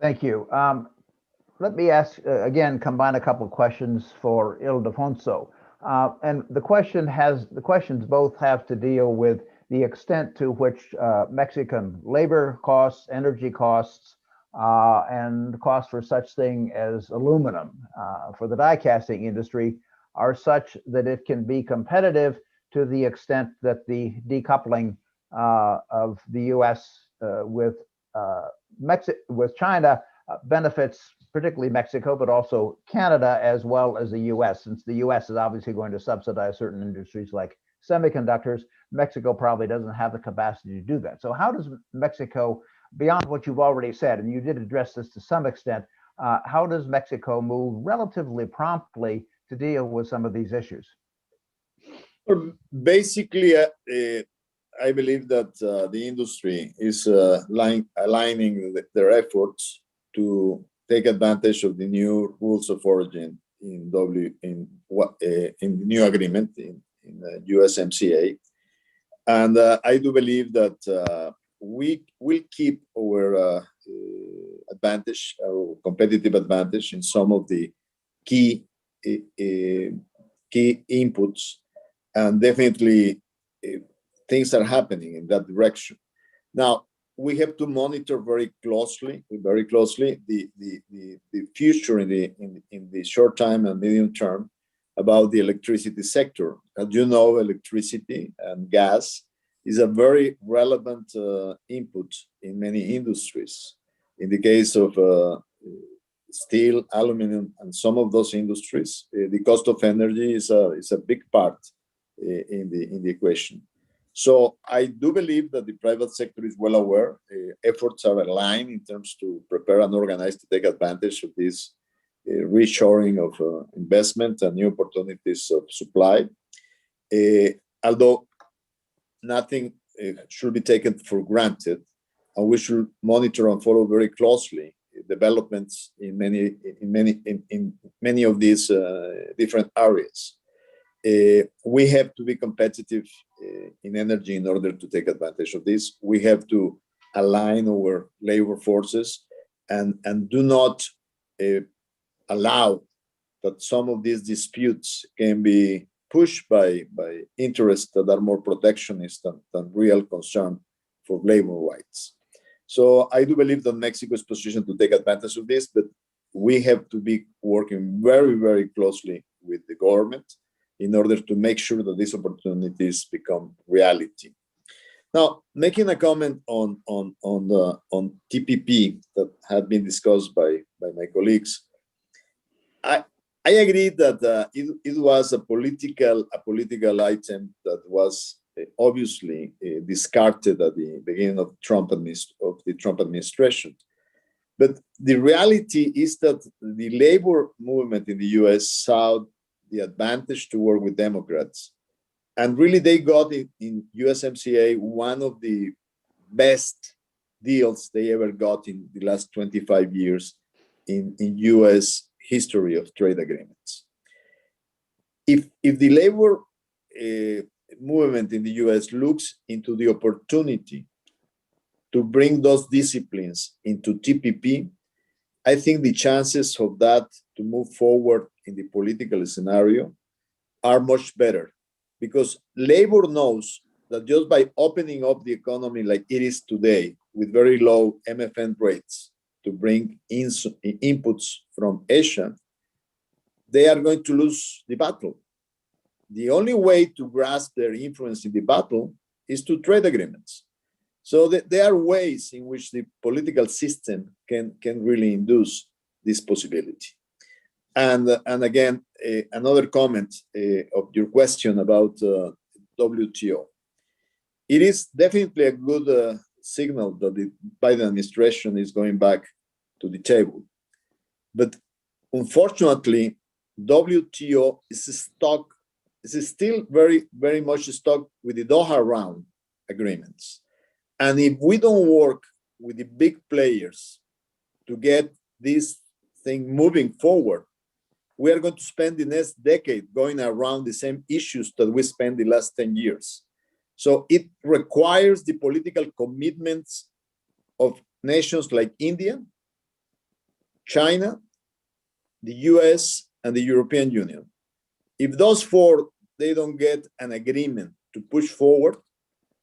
Thank you. Let me ask, again, combine a couple of questions for Ildefonso. And the questions both have to deal with the extent to which Mexican labor costs, energy costs, and costs for such thing as aluminum for the die casting industry are such that it can be competitive to the extent that the decoupling of the U.S. with China benefits particularly Mexico, but also Canada as well as the U.S. Since the U.S. is obviously going to subsidize certain industries like semiconductors, Mexico probably doesn't have the capacity to do that. So how does Mexico, beyond what you've already said, and you did address this to some extent, how does Mexico move relatively promptly to deal with some of these issues? Basically, I believe that the industry is aligning their efforts to take advantage of the new rules of origin in the new agreement in USMCA, and I do believe that we will keep our advantage, our competitive advantage in some of the key inputs, and definitely things are happening in that direction. Now, we have to monitor very closely the future in the short time and medium term about the electricity sector. As you know, electricity and gas is a very relevant input in many industries. In the case of steel, aluminum, and some of those industries, the cost of energy is a big part in the equation. So I do believe that the private sector is well aware. Efforts are aligned in terms to prepare and organize to take advantage of this reshoring of investment and new opportunities of supply. Although nothing should be taken for granted, and we should monitor and follow very closely developments in many of these different areas. We have to be competitive in energy in order to take advantage of this. We have to align our labor forces and do not allow that some of these disputes can be pushed by interests that are more protectionist than real concern for labor rights. So I do believe that Mexico is positioned to take advantage of this, but we have to be working very, very closely with the government in order to make sure that these opportunities become reality. Now, making a comment on TPP that had been discussed by my colleagues, I agree that it was a political item that was obviously discarded at the beginning of the Trump administration. But the reality is that the labor movement in the US saw the advantage to work with Democrats. And really, they got in USMCA one of the best deals they ever got in the last 25 years in US history of trade agreements. If the labor movement in the US looks into the opportunity to bring those disciplines into TPP, I think the chances of that to move forward in the political scenario are much better, because labor knows that just by opening up the economy like it is today with very low MFN rates to bring in inputs from Asia, they are going to lose the battle. The only way to grasp their influence in the battle is to trade agreements. So there are ways in which the political system can really induce this possibility. And again, another comment of your question about WTO. It is definitely a good signal that the Biden administration is going back to the table. But unfortunately, WTO is still very, very much stuck with the Doha round agreements. And if we don't work with the big players to get this thing moving forward, we are going to spend the next decade going around the same issues that we spent the last 10 years. So it requires the political commitments of nations like India, China, the US, and the European Union. If those four, they don't get an agreement to push forward,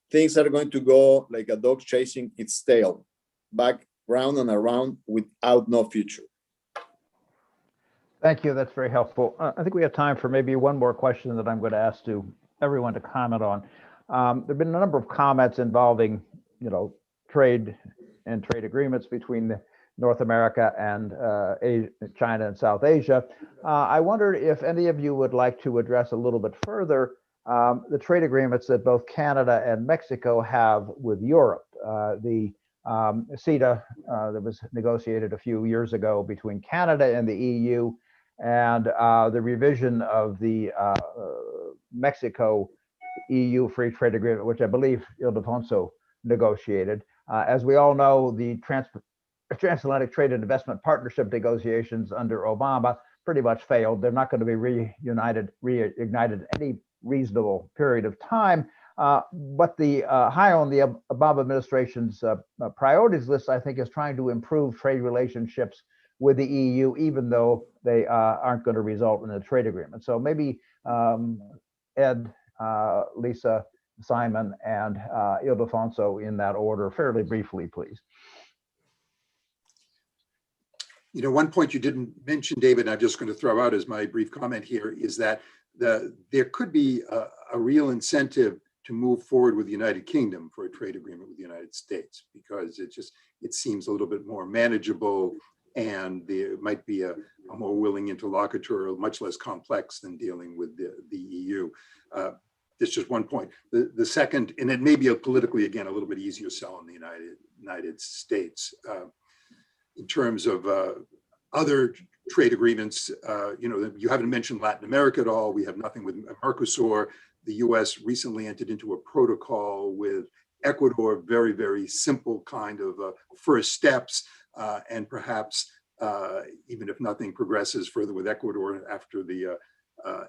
things are going to go like a dog chasing its tail, back round and around without no future. Thank you. That's very helpful. I think we have time for maybe one more question that I'm going to ask to everyone to comment on. There have been a number of comments involving, trade and trade agreements between North America and China and South Asia. I wondered if any of you would like to address a little bit further the trade agreements that both Canada and Mexico have with Europe. The CETA that was negotiated a few years ago between Canada and the EU, and the revision of the Mexico EU free trade agreement, which I believe Ildefonso negotiated. As we all know, the transatlantic trade and investment partnership negotiations under Obama pretty much failed. They're not going to be reignited in any reasonable period of time. But the high on the Obama administration's priorities list, I think, is trying to improve trade relationships with the EU, even though they aren't going to result in a trade agreement. So maybe Ed, Lisa, Simon, and Ildefonso in that order, fairly briefly, please. One point you didn't mention, David, and I'm just going to throw out as my brief comment here, is that there could be a real incentive to move forward with the United Kingdom for a trade agreement with the United States, because it seems a little bit more manageable, and there might be a more willing interlocutor, much less complex than dealing with the EU. That's just one point. The second, and it may be politically, again, a little bit easier sell in the United States. In terms of other trade agreements, you haven't mentioned Latin America at all. We have nothing with Mercosur. The US recently entered into a protocol with Ecuador, very, very simple kind of first steps. And perhaps even if nothing progresses further with Ecuador after the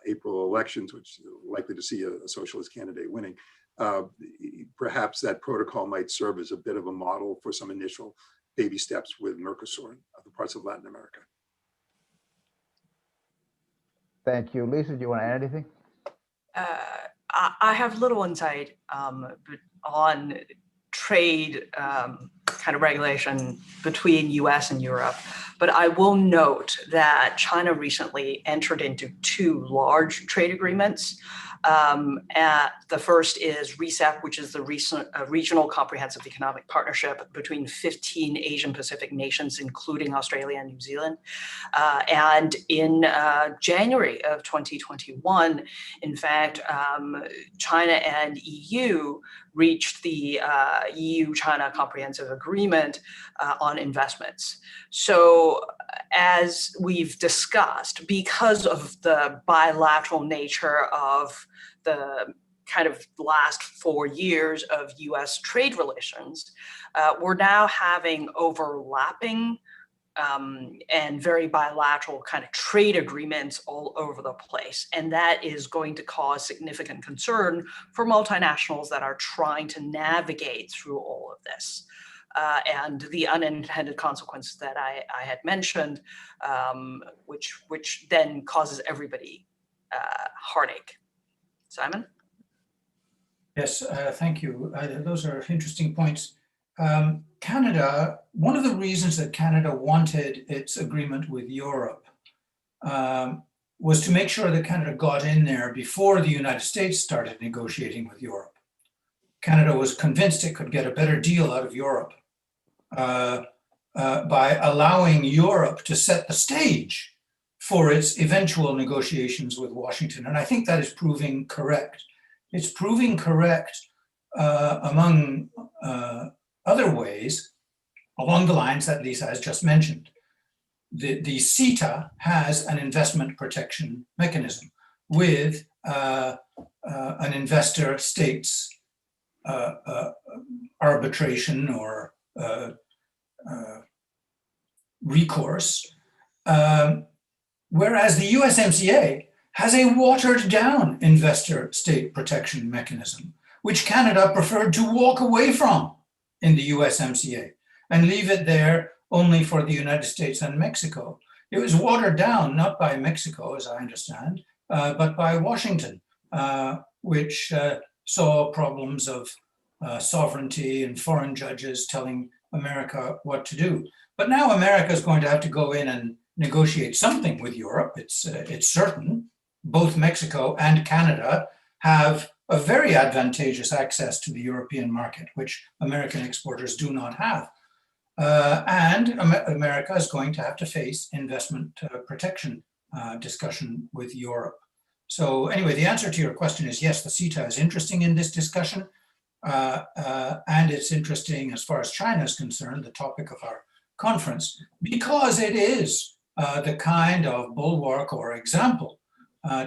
April elections, which is likely to see a socialist candidate winning, perhaps that protocol might serve as a bit of a model for some initial baby steps with Mercosur and other parts of Latin America. Thank you. Lisa, do you want to add anything? I have little insight on trade kind of regulation between US and Europe, but I will note that China recently entered into 2 large trade agreements The first is RCEP, which is the Regional Comprehensive Economic Partnership between 15 Asian Pacific nations, including Australia and New Zealand. And in January of 2021, in fact, China and EU reached the EU-China Comprehensive Agreement on investments. So as we've discussed, because of the bilateral nature of the kind of last 4 years of US trade relations, we're now having overlapping and very bilateral kind of trade agreements all over the place. And that is going to cause significant concern for multinationals that are trying to navigate through all of this. And the unintended consequences that I had mentioned, which then causes everybody heartache. Simon? Yes, thank you. Those are interesting points. Canada, one of the reasons that Canada wanted its agreement with Europe was to make sure that Canada got in there before the United States started negotiating with Europe. Canada was convinced it could get a better deal out of Europe by allowing Europe to set the stage for its eventual negotiations with Washington. And I think that is proving correct. It's proving correct among other ways, along the lines that Lisa has just mentioned. The CETA has an investment protection mechanism with an investor states arbitration or recourse, whereas the USMCA has a watered down investor state protection mechanism, which Canada preferred to walk away from in the USMCA and leave it there only for the United States and Mexico. It was watered down, not by Mexico, as I understand, but by Washington, which saw problems of sovereignty and foreign judges telling America what to do. But now America is going to have to go in and negotiate something with Europe. It's certain. Both Mexico and Canada have a very advantageous access to the European market, which American exporters do not have. And America is going to have to face investment protection discussion with Europe. So anyway, the answer to your question is yes, the CETA is interesting in this discussion. And it's interesting as far as China is concerned, the topic of our conference, because it is the kind of bulwark or example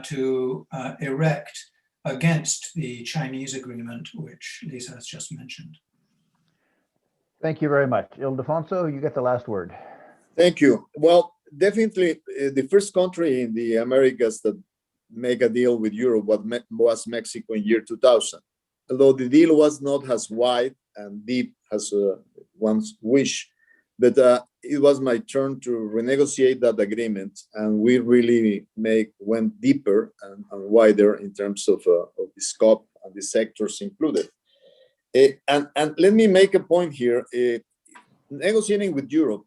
to erect against the Chinese agreement, which Lisa has just mentioned. Thank you very much. Ildefonso, you get the last word. Thank you. Well, definitely the first country in the Americas that make a deal with Europe was Mexico in year 2000. Although the deal was not as wide and deep as one's wish, but it was my turn to renegotiate that agreement, and we really went deeper and wider in terms of the scope and the sectors included. And let me make a point here. Negotiating with Europe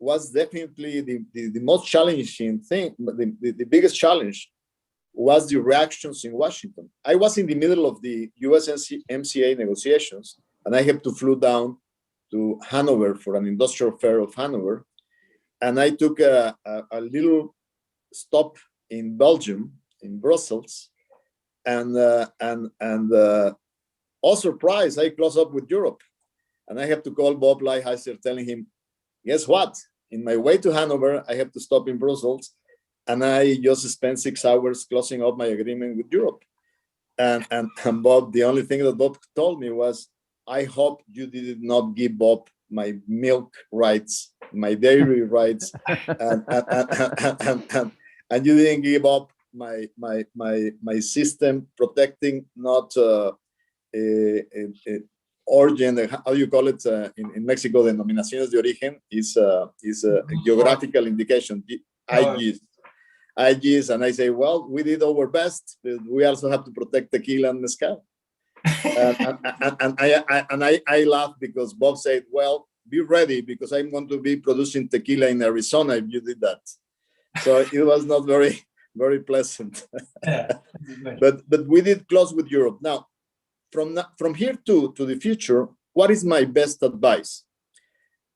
was definitely the most challenging thing, but the biggest challenge was the reactions in Washington. I was in the middle of the USMCA negotiations, and I had to flew down to Hanover for an industrial fair of Hanover. And I took a little stop in Belgium, in Brussels, and all surprise, I close up with Europe. And I have to call Bob Lighthizer telling him, guess what? In my way to Hanover, I have to stop in Brussels, and I just spent 6 hours closing up my agreement with Europe. And Bob, the only thing that Bob told me was, I hope you did not give up my milk rights, my dairy rights, and you didn't give up my system protecting not origin, how you call it in Mexico, denominaciones de origen is geographical indication, IGs, and I say, well, we did our best, but we also have to protect tequila and mezcal. and I laughed because Bob said, well, be ready because I'm going to be producing tequila in Arizona if you did that. So it was not very very pleasant. Yeah. But we did close with Europe. Now, from here to the future, what is my best advice?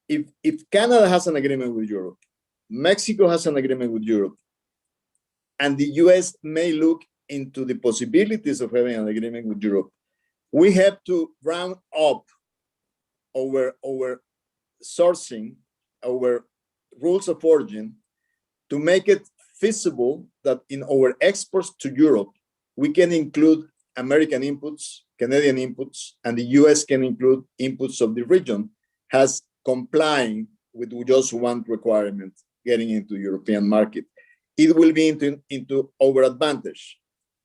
If Canada has an agreement with Europe, Mexico has an agreement with Europe, and the US may look into the possibilities of having an agreement with Europe, we have to round up our sourcing, our rules of origin, to make it feasible that in our exports to Europe, we can include American inputs, Canadian inputs, and the US can include inputs of the region, as complying with just one requirement, getting into European market. It will be into our advantage.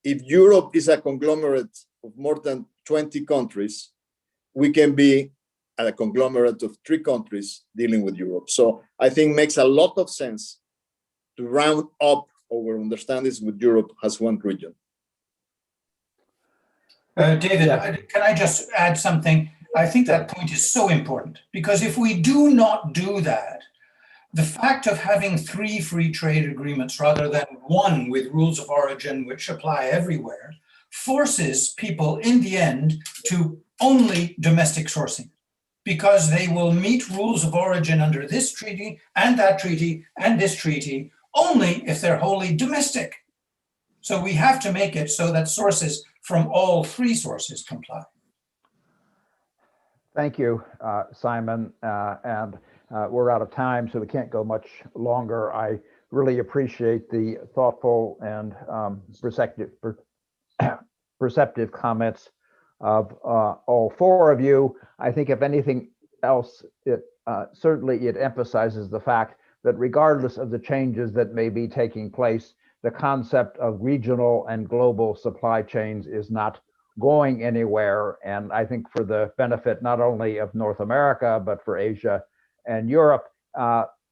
If Europe is a conglomerate of more than 20 countries, we can be a conglomerate of 3 countries dealing with Europe. So I think makes a lot of sense to round up our understandings with Europe as one region. David, can I just add something? I think that point is so important, because if we do not do that, the fact of having 3 free trade agreements rather than 1 with rules of origin which apply everywhere forces people in the end to only domestic sourcing, because they will meet rules of origin under this treaty and that treaty and this treaty only if they're wholly domestic. So we have to make it so that sources from all 3 sources comply. Thank you, Simon. And we're out of time, so we can't go much longer. I really appreciate the thoughtful and perceptive comments of all 4 of you. I think if anything else, certainly it emphasizes the fact that regardless of the changes that may be taking place, the concept of regional and global supply chains is not going anywhere. And I think for the benefit not only of North America, but for Asia and Europe,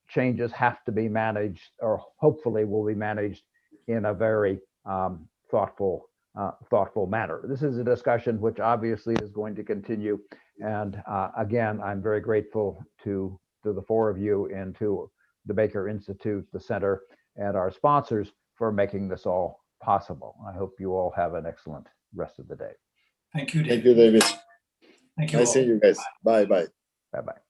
changes have to be managed, or hopefully will be managed in a very thoughtful manner. This is a discussion which obviously is going to continue. And again, I'm very grateful to the 4 of you and to the Baker Institute, the Center, and our sponsors for making this all possible. I hope you all have an excellent rest of the day. Thank you, David. Thank you, David. Thank you. Nice seeing you guys. Bye-bye. Bye-bye.